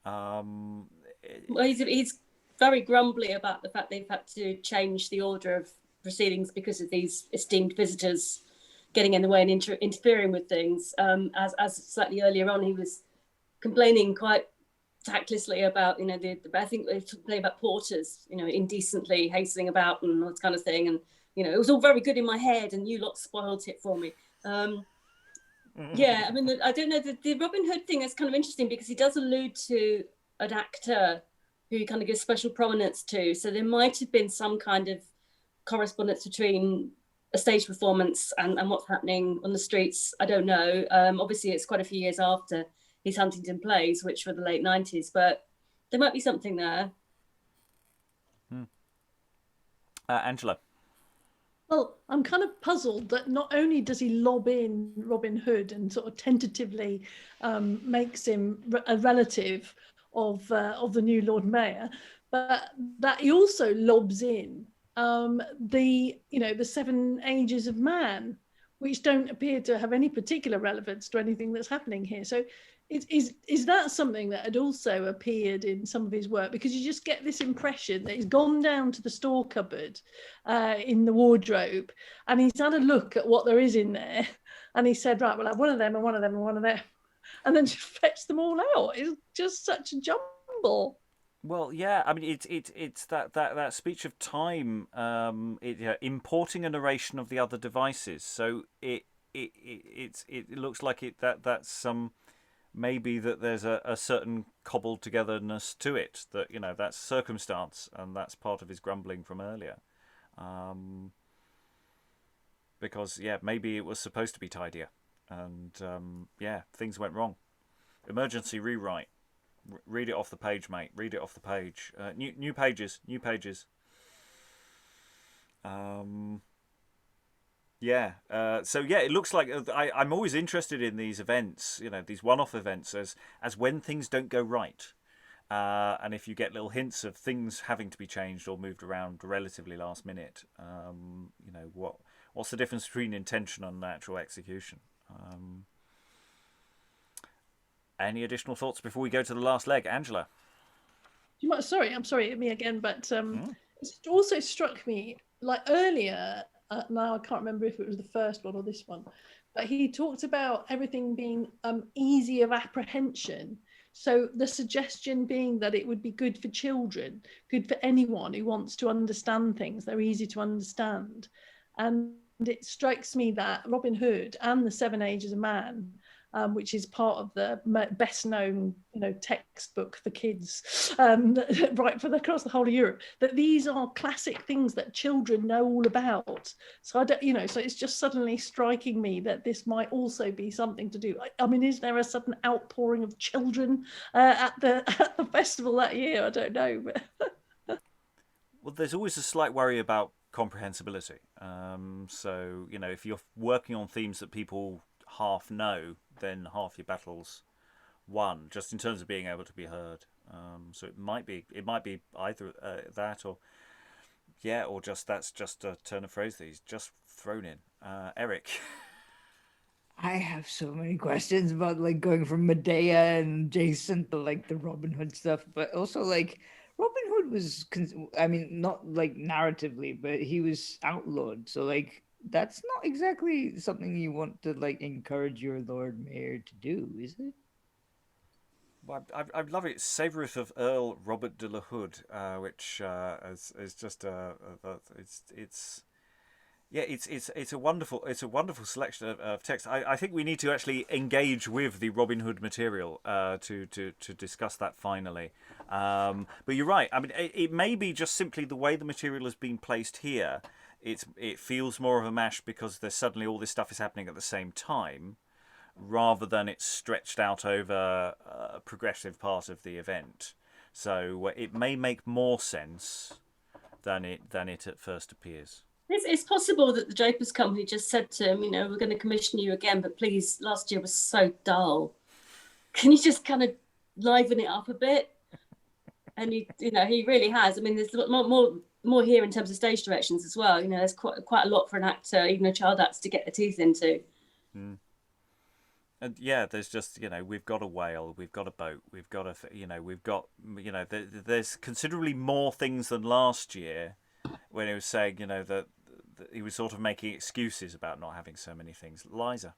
Well, he's very grumbly about the fact they've had to change the order of proceedings because of these esteemed visitors getting in the way and interfering with things. As slightly earlier on, he was complaining quite tactlessly about, I think they were complaining about porters, indecently hastening about and all that kind of thing. And, it was all very good in my head and you lot spoiled it for me. Yeah, I mean, I don't know, the Robin Hood thing is kind of interesting because he does allude to an actor who he kind of gives special prominence to. So there might have been some kind of correspondence between a stage performance and what's happening on the streets. I don't know. Obviously, it's quite a few years after his Huntington plays, which were the late 90s, but there might be something there. Angela. Well, I'm kind of puzzled that not only does he lob in Robin Hood and sort of tentatively makes him a relative of the new Lord Mayor, but that he also lobs in the seven ages of man, which don't appear to have any particular relevance to anything that's happening here. So is that something that had also appeared in some of his work? Because you just get this impression that he's gone down to the store cupboard in the wardrobe and he's had a look at what there is in there and he said, right, we'll have one of them and one of them and one of them, and then just fetch them all out. It's just such a jumble. Well, yeah, I mean, it's that speech of time, importing a narration of the other devices. So it looks like that's some. Maybe that there's a certain cobbled togetherness to it, that, that's circumstance, and that's part of his grumbling from earlier. Because, maybe it was supposed to be tidier, and, things went wrong. Emergency rewrite. Read it off the page, mate. Read it off the page. New pages. It looks like I'm always interested in these events, these one-off events as when things don't go right. And if you get little hints of things having to be changed or moved around relatively last minute, what's the difference between intention and actual execution? Any additional thoughts before we go to the last leg? Angela? I'm sorry, me again, but it also struck me, like earlier, now I can't remember if it was the first one or this one, but he talked about everything being easy of apprehension. So the suggestion being that it would be good for children, good for anyone who wants to understand things. They're easy to understand. And it strikes me that Robin Hood and the Seven Ages of Man, which is part of the best known, textbook for kids, right across the whole of Europe, that these are classic things that children know all about. So so it's just suddenly striking me that this might also be something to do. I mean, is there a sudden outpouring of children at the festival that year? I don't know. Well, there's always a slight worry about comprehensibility. So if you're working on themes that people half know, then half your battle's won, just in terms of being able to be heard. So it might be either that or that's just a turn of phrase that he's just thrown in. Eric? I have so many questions about going from Medea and Jason to the Robin Hood stuff, but also Robin Hood was, not narratively, but he was outlawed. So that's not exactly something you want to encourage your Lord Mayor to do, is it? Well, I love it. Savoreth of Earl Robert de la Hood, which is just it's a wonderful selection of text. I think we need to actually engage with the Robin Hood material to discuss that finally. But you're right. I mean, it may be just simply the way the material has been placed here. It feels more of a mash because there's suddenly all this stuff is happening at the same time, rather than it's stretched out over a progressive part of the event. So it may make more sense than it at first appears. It's possible that the Drapers company just said to him, we're going to commission you again, but please, last year was so dull. can you just kind of liven it up a bit? And he really has. I mean, there's more here in terms of stage directions as well. There's quite a lot for an actor, even a child actor, to get their teeth into. Mm. And yeah, there's just, we've got a whale, we've got a boat, we've got there's considerably more things than last year when he was saying, that he was sort of making excuses about not having so many things. Liza.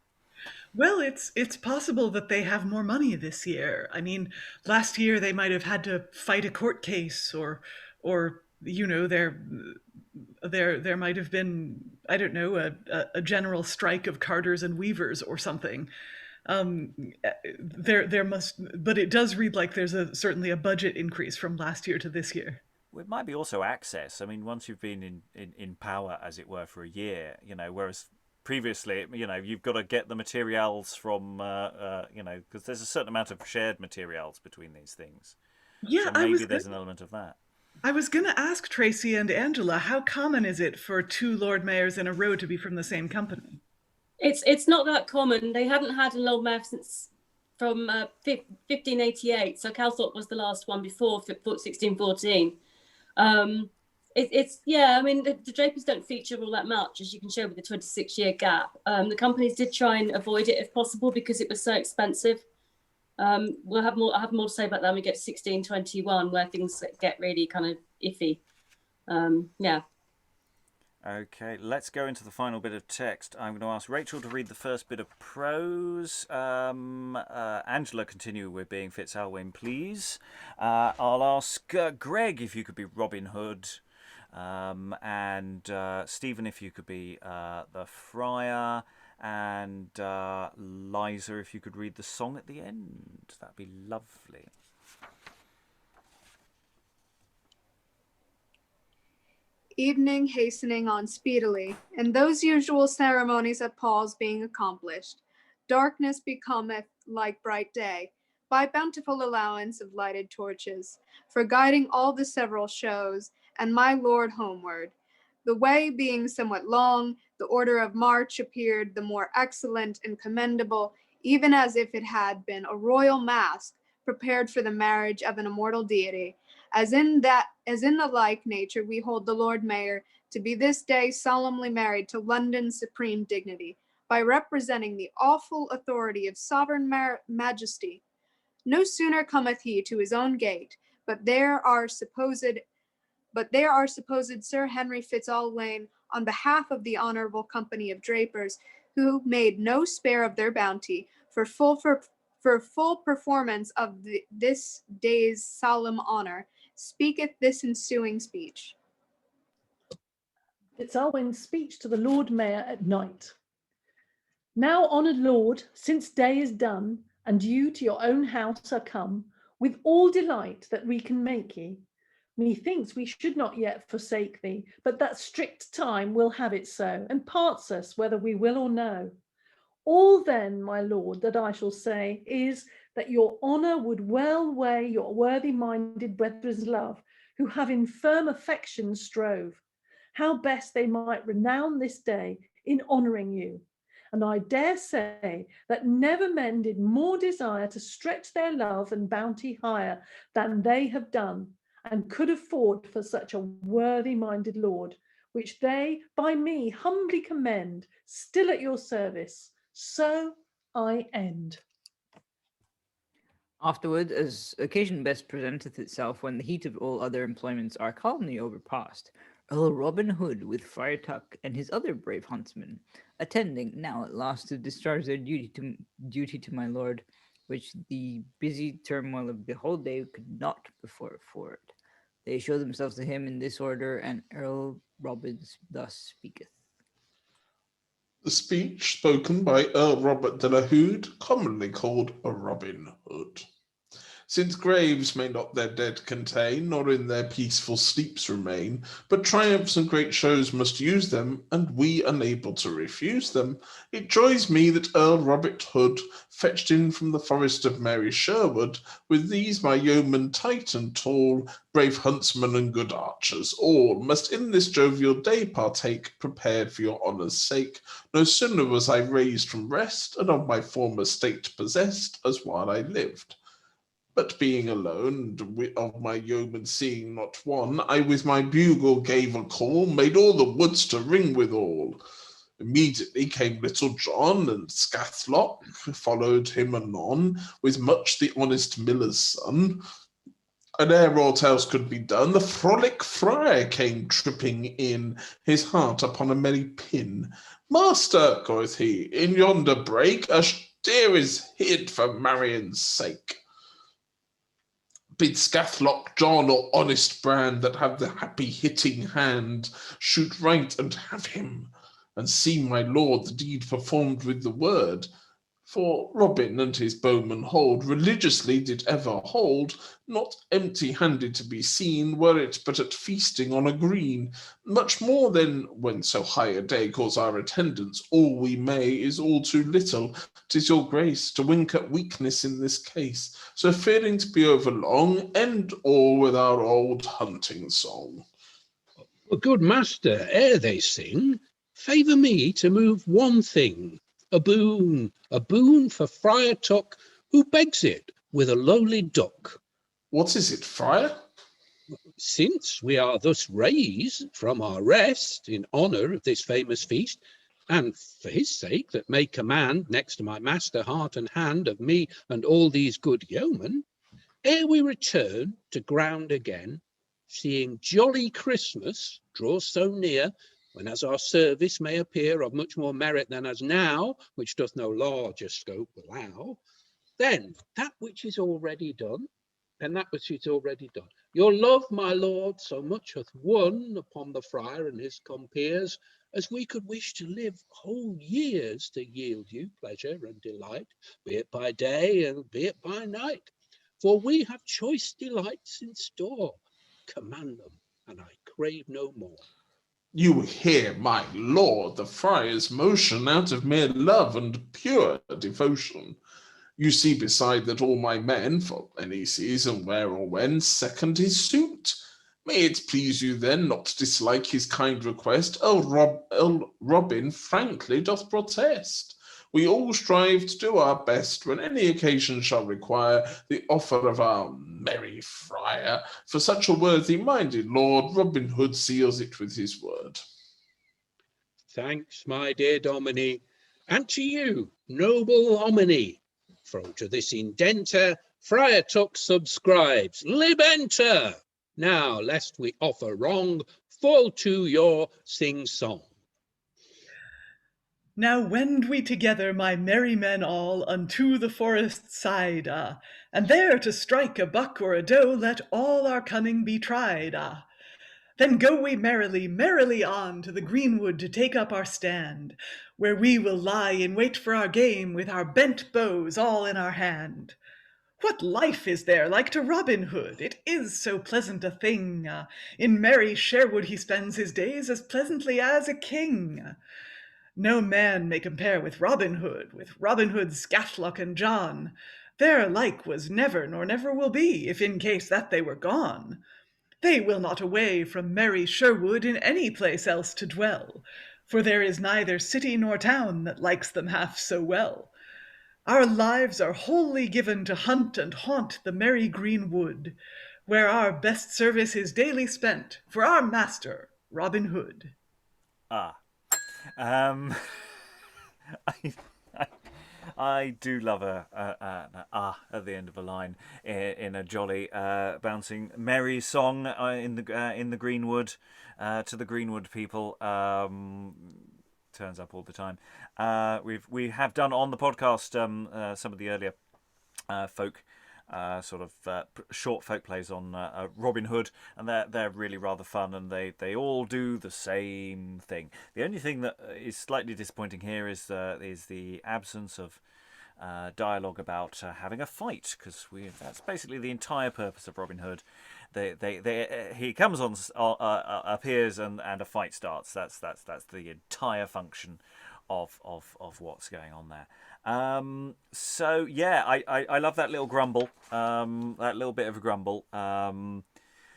Well, it's possible that they have more money this year. I mean, last year they might have had to fight a court case, or there might have been, I don't know, a general strike of carders and weavers or something. There must, but it does read like there's certainly a budget increase from last year to this year. It might be also access. I mean, once you've been in power, as it were, for a year, whereas previously, you've got to get the materials from, because there's a certain amount of shared materials between these things. Yeah, so maybe there's an element of that. I was going to ask Tracey and Angela, how common is it for two Lord Mayors in a row to be from the same company? It's not that common. They haven't had a Lord Mayor from 1588. So Calthorpe was the last one before 1614. I mean, the Drapers don't feature all that much, as you can show with the 26-year gap. The companies did try and avoid it if possible because it was so expensive. I'll have more to say about that when we get to 1621, where things get really kind of iffy. Yeah. Okay, let's go into the final bit of text. I'm going to ask Rachael to read the first bit of prose. Angela, continue with being Fitz-Alwyn, please. I'll ask Greg if you could be Robin Hood. And Stephen, if you could be the Friar. And Liza, if you could read the song at the end. That'd be lovely. Evening hastening on speedily, and those usual ceremonies at Paul's being accomplished, darkness becometh like bright day, by bountiful allowance of lighted torches, for guiding all the several shows, and my lord homeward. The way being somewhat long, the order of march appeared the more excellent and commendable, even as if it had been a royal masque prepared for the marriage of an immortal deity. As in the like nature, we hold the Lord Mayor to be this day solemnly married to London's supreme dignity, by representing the awful authority of sovereign majesty. No sooner cometh he to his own gate, but there are supposed Sir Henry Fitz-Alwyn, on behalf of the honourable company of Drapers, who made no spare of their bounty for full performance of this day's solemn honour, speaketh this ensuing speech. Fitz-Alwyn's speech to the Lord Mayor at night. Now, honoured Lord, since day is done, and you to your own house are come, with all delight that we can make ye, methinks we should not yet forsake thee, but that strict time will have it so, and parts us whether we will or no. All then, my lord, that I shall say is that your honour would well weigh your worthy-minded brethren's love, who have in firm affection strove, how best they might renown this day in honouring you. And I dare say that never men did more desire to stretch their love and bounty higher than they have done, and could afford for such a worthy-minded lord, which they by me humbly commend, still at your service. So I end. Afterward, as occasion best presenteth itself, when the heat of all other employments are calmly overpast, Earl Robin Hood with Friar Tuck and his other brave huntsmen, attending now at last to discharge their duty to my lord, which the busy turmoil of the whole day could not before afford. They show themselves to him in this order, and Earl Robin thus speaketh. The speech spoken by Earl Robert de la Hood, commonly called a Robin Hood. Since graves may not their dead contain, nor in their peaceful sleeps remain, but triumphs and great shows must use them, and we unable to refuse them, it joys me that Earl Robert Hood, fetched in from the forest of Mary Sherwood, with these my yeomen tight and tall, brave huntsmen and good archers, all must in this jovial day partake, prepared for your honour's sake. No sooner was I raised from rest, and of my former state possessed, as while I lived. But being alone, and of my yeomen seeing not one, I with my bugle gave a call, made all the woods to ring withal. Immediately came Little John, and Scathlock followed him anon, with much the honest miller's son. And ere aught else could be done, the frolic friar came tripping in, his heart upon a merry pin. Master, quoth he, in yonder brake a steer is hid for Marion's sake. Bid Scathlock, John, or honest Brand, that have the happy hitting hand, shoot right and have him, and see my lord the deed performed with the word. For Robin and his bowman hold, religiously did ever hold, not empty-handed to be seen, were it but at feasting on a green. Much more then, when so high a day calls our attendance, all we may is all too little. 'Tis your grace to wink at weakness in this case. So fearing to be overlong, end all with our old hunting song. Well, good master, ere they sing, favour me to move one thing. A boon for Friar Tuck, who begs it with a lowly duck. What is it, friar? Since we are thus raised from our rest in honour of this famous feast, and for his sake that may command, next to my master, heart and hand of me and all these good yeomen, ere we return to ground again, seeing jolly Christmas draw so near, when as our service may appear of much more merit than as now, which doth no larger scope allow, then that which is already done, your love, my lord, so much hath won upon the friar and his compeers, as we could wish to live whole years to yield you pleasure and delight, be it by day and be it by night. For we have choice delights in store. Command them, and I crave no more. You hear, my lord, the friar's motion out of mere love and pure devotion. You see beside that all my men, for any season where or when, second his suit. May it please you then not to dislike his kind request, Earl Robin frankly doth protest. We all strive to do our best when any occasion shall require the offer of our merry friar. For such a worthy-minded lord, Robin Hood seals it with his word. Thanks, my dear Dominie, and to you, noble hominy. For to this indenter, Friar Tuck subscribes. Libenter! Now, lest we offer wrong, fall to your sing-song. Now wend we together, my merry men all, unto the forest side, and there to strike a buck or a doe, let all our cunning be tried. Then go we merrily, merrily on to the greenwood to take up our stand, where we will lie in wait for our game, with our bent bows all in our hand. What life is there like to Robin Hood? It is so pleasant a thing. In merry Sherwood he spends his days as pleasantly as a king. No man may compare with Robin Hood, Scathlock, and John. Their like was never, nor never will be, if in case that they were gone. They will not away from merry Sherwood in any place else to dwell, for there is neither city nor town that likes them half so well. Our lives are wholly given to hunt and haunt the merry green wood, where our best service is daily spent for our master, Robin Hood. I, I do love an at the end of a line in a jolly bouncing merry song in the greenwood to the greenwood people. Turns up all the time. We have done on the podcast some of the earlier folk. Short folk plays on Robin Hood, and they're really rather fun, and they all do the same thing. The only thing that is slightly disappointing here is the absence of dialogue about having a fight, because that's basically the entire purpose of Robin Hood. He comes on, appears, and a fight starts. That's the entire function of what's going on there. So yeah, I love that little grumble, that little bit of a grumble.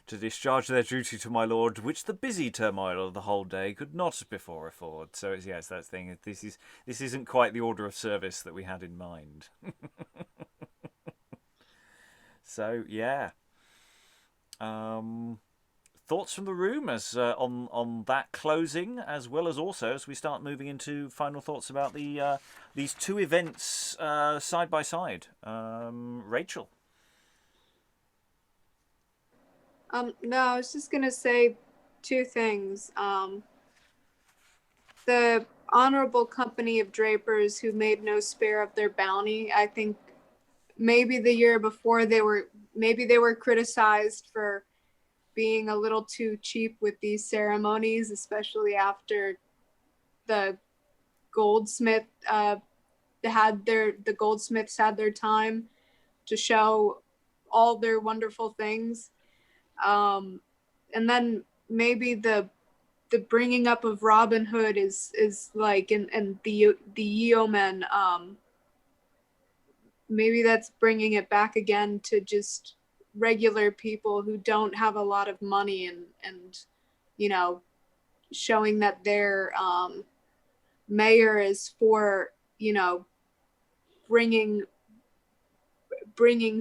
To discharge their duty to my lord, which the busy turmoil of the whole day could not before afford. So it's that thing. This isn't quite the order of service that we had in mind. So yeah. Thoughts from the room as on that closing, as well as also as we start moving into final thoughts about these two events side by side. Rachael. No, I was just going to say two things. The honorable company of drapers who made no spare of their bounty, I think maybe the year before they were criticized for being a little too cheap with these ceremonies, especially after the goldsmith the goldsmiths had their time to show all their wonderful things. And then maybe the bringing up of Robin Hood is like, and the yeomen, maybe that's bringing it back again to just regular people who don't have a lot of money, and showing that their mayor is for bringing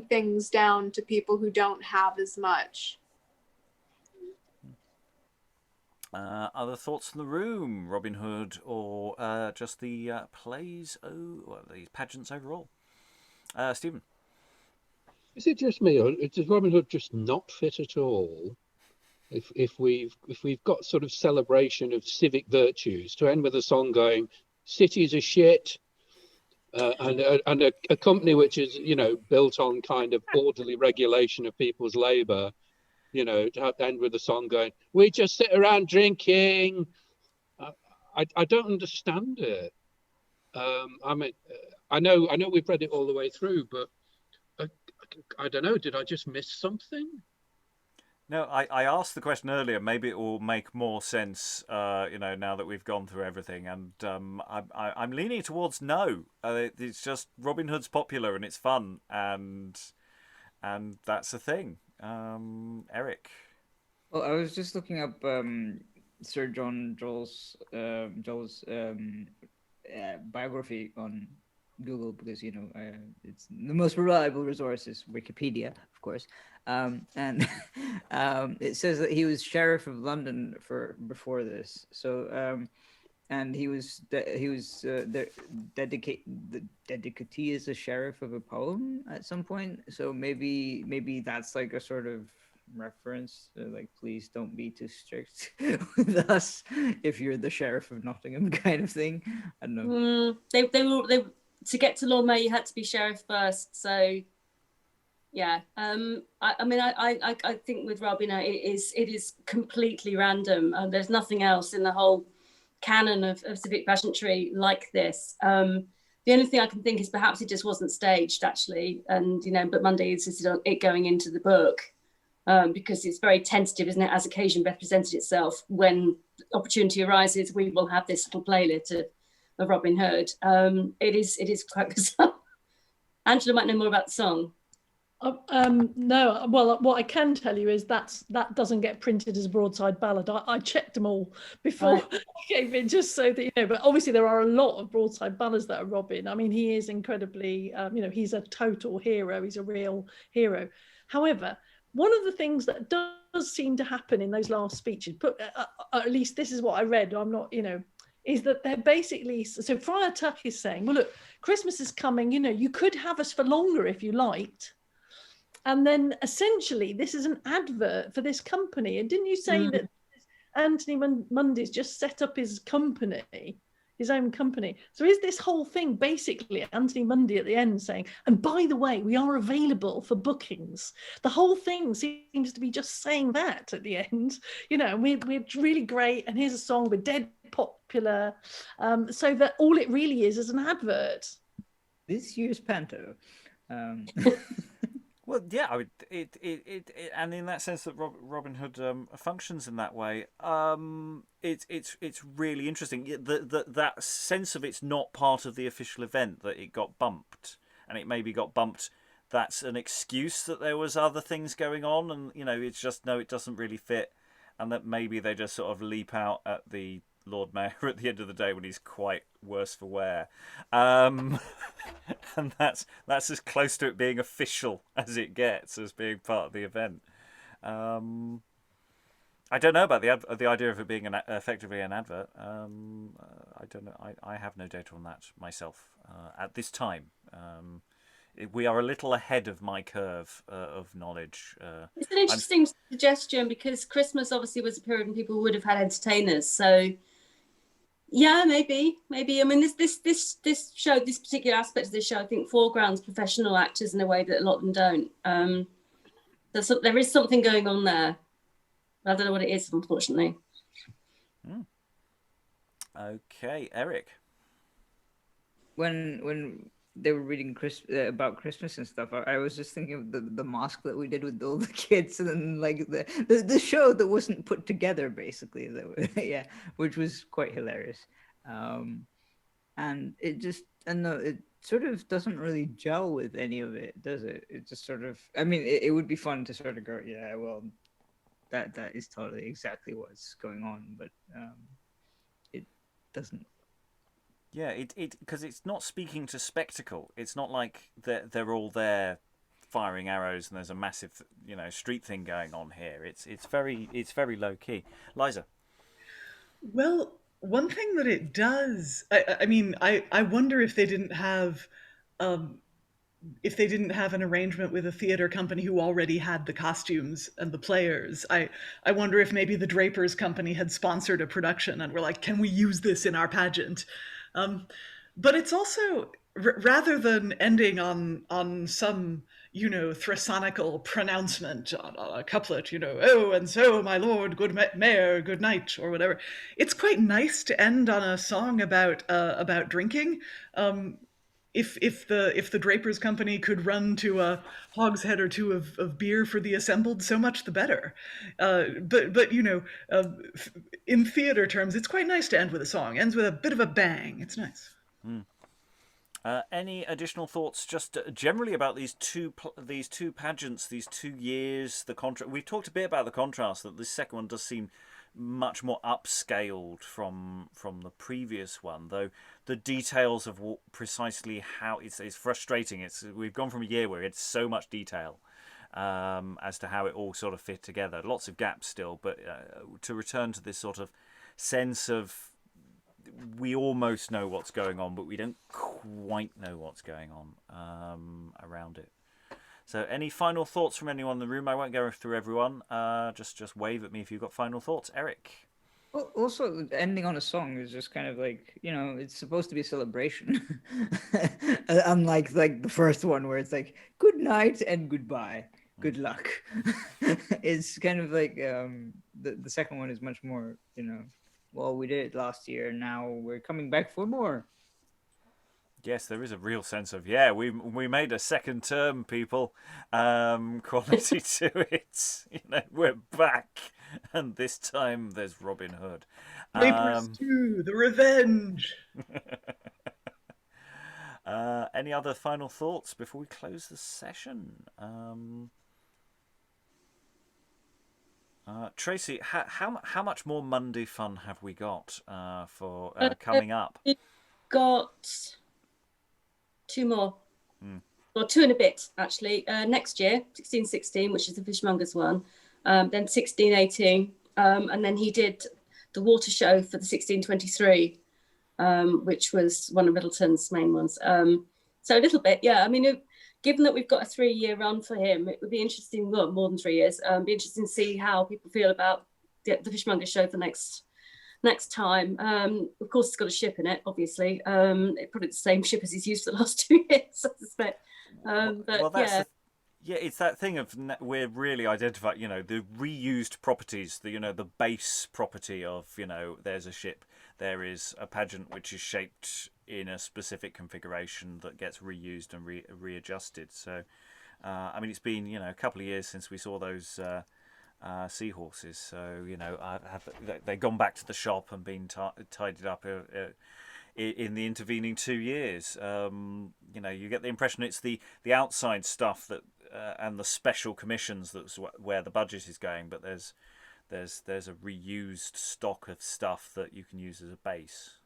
things down to people who don't have as much. Other thoughts in the room? Robin Hood, or just the plays? The pageants overall. Stephen. Is it just me, or does Robin Hood just not fit at all? If we've got sort of celebration of civic virtues to end with a song going, "Cities are shit," and a company which is built on kind of orderly regulation of people's labour. To have to end with a song going, "We just sit around drinking." I don't understand it. I mean, I know we've read it all the way through, but I don't know. Did I just miss something? No, I asked the question earlier. Maybe it will make more sense, now that we've gone through everything. And I'm leaning towards no. It's just Robin Hood's popular and it's fun, and that's the thing. Eric. Well, I was just looking up Sir John Joel's biography on Google, because it's the most reliable resource is Wikipedia, of course, and it says that he was Sheriff of London before this. So and he was the dedicatee as a sheriff of a poem at some point. So maybe that's like a sort of reference to, like, please don't be too strict with us if you're the Sheriff of Nottingham kind of thing. I don't know. They were to get to Lord Mayor, you had to be sheriff first. So yeah, I think with Robin, it is completely random. There's nothing else in the whole canon of civic pageantry like this. The only thing I can think is perhaps it just wasn't staged, actually, and but Munday insisted on it going into the book because it's very tentative, isn't it? As occasion best presented itself, when opportunity arises, we will have this little playlet of Robin Hood. It is quite bizarre. Angela might know more about the song. No, well, what I can tell you is that doesn't get printed as a broadside ballad. I checked them all before I gave it, just so that but obviously there are a lot of broadside ballads that are Robin. I mean, he is incredibly, he's a total hero. He's a real hero. However, one of the things that does seem to happen in those last speeches, at least this is what I read, I'm not, is that they're basically, so Friar Tuck is saying, well, look, Christmas is coming, you could have us for longer if you liked. And then essentially this is an advert for this company. And didn't you say that Anthony Munday's just set up his company, his own company? So is this whole thing basically Anthony Munday at the end saying, and by the way, we are available for bookings? The whole thing seems to be just saying that at the end, we're really great, and here's a song, we're dead popular. So that all it really is an advert. this year's panto. Um, Well, yeah, and in that sense that Robin Hood functions in that way, it's really interesting. That sense of it's not part of the official event, that it got bumped, and it maybe got bumped. That's an excuse that there was other things going on, and it's just no, it doesn't really fit, and that maybe they just sort of leap out at the Lord Mayor at the end of the day when he's quite worse for wear, and that's as close to it being official as it gets, as being part of the event. I don't know about the idea of it being effectively an advert. I don't know. I have no data on that myself at this time. We are a little ahead of my curve of knowledge. It's an interesting suggestion, because Christmas obviously was a period when people would have had entertainers. So yeah, maybe. I mean, this show, this particular aspect of this show, I think foregrounds professional actors in a way that a lot of them don't. There is something going on there. I don't know what it is, unfortunately. Okay, Eric. When they were reading about Christmas and stuff, I was just thinking of the mask that we did with all the kids, and then like the show that wasn't put together, basically, yeah, which was quite hilarious. And it sort of doesn't really gel with any of it, does it? It just sort of, I mean, it would be fun to sort of go, yeah, well, that is totally exactly what's going on, but it doesn't. Yeah, because it's not speaking to spectacle. It's not like they're all there firing arrows and there's a massive street thing going on here. It's very low key. Liza. Well, one thing that it does, I mean, I wonder if they didn't have an arrangement with a theater company who already had the costumes and the players. I wonder if maybe the Drapers company had sponsored a production and were like, can we use this in our pageant? But it's also, rather than ending on some, thrasonical pronouncement on a couplet, oh, and so, my lord, good mayor, good night, or whatever. It's quite nice to end on a song about drinking. If the Drapers company could run to a hogshead or two of beer for the assembled, so much the better. But in theater terms, it's quite nice to end with a song. Ends with a bit of a bang. It's nice. Any additional thoughts, just generally, about these two pageants, these 2 years, the contrast? We've talked a bit about the contrast, that this second one does seem much more upscaled from the previous one, though the details of precisely how it's frustrating. We've gone from a year where it's so much detail as to how it all sort of fit together. Lots of gaps still, but to return to this sort of sense of we almost know what's going on, but we don't quite know what's going on around it. So any final thoughts from anyone in the room? I won't go through everyone. Just wave at me if you've got final thoughts. Eric? Also, ending on a song is just kind of like, it's supposed to be a celebration. Unlike the first one where it's like, good night and goodbye. Good luck. It's kind of like the second one is much more, well, we did it last year. Now we're coming back for more. Yes, there is a real sense of, we made a second term, people, quality to it. We're back, and this time there's Robin Hood. Drapers 2, the revenge. Any other final thoughts before we close the session? Tracey, how much more Munday fun have we got for coming up? We've got 2 more, or 2 and a bit actually. Next year, 16-16, which is the Fishmongers one, then 16-18, and then he did the water show for the 16-23, which was one of Middleton's main ones. So a little bit, yeah. I mean, given that we've got a 3-year run for him, it would be interesting, well, more than 3 years, be interesting to see how people feel about the Fishmonger show for next time. Of course, it's got a ship in it, obviously. It's probably the same ship as he's used for the last 2 years, I suspect. But yeah. It's that thing of we're really identifying, the reused properties, the base property of, there's a ship, there is a pageant which is shaped in a specific configuration that gets reused and readjusted. So, I mean, it's been a couple of years since we saw those seahorses. So they've gone back to the shop and been tidied up in the intervening 2 years. You get the impression it's the outside stuff that and the special commissions that's where the budget is going, but there's a reused stock of stuff that you can use as a base.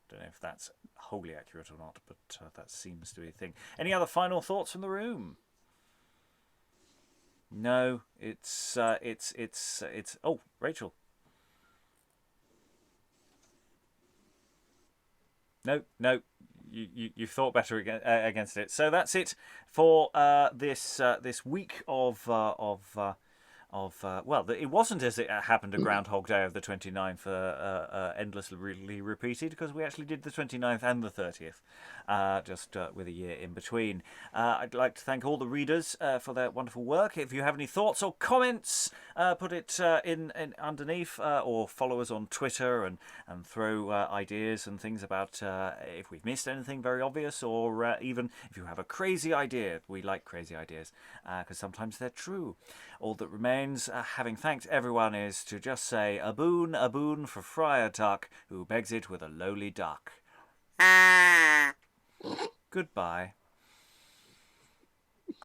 Don't know if that's wholly accurate or not, but that seems to be a thing. Any other final thoughts from the room? No, it's oh, Rachael. No, you thought better against it. So that's it for this week of it wasn't as it happened a Groundhog Day of the 29th endlessly repeated, because we actually did the 29th and the 30th, just with a year in between. I'd like to thank all the readers for their wonderful work. If you have any thoughts or comments, put it in underneath, or follow us on Twitter and throw ideas and things about if we've missed anything very obvious, or even if you have a crazy idea. We like crazy ideas because sometimes they're true. All that remains, having thanked everyone, is to just say a boon for Friar Tuck, who begs it with a lowly duck. Goodbye.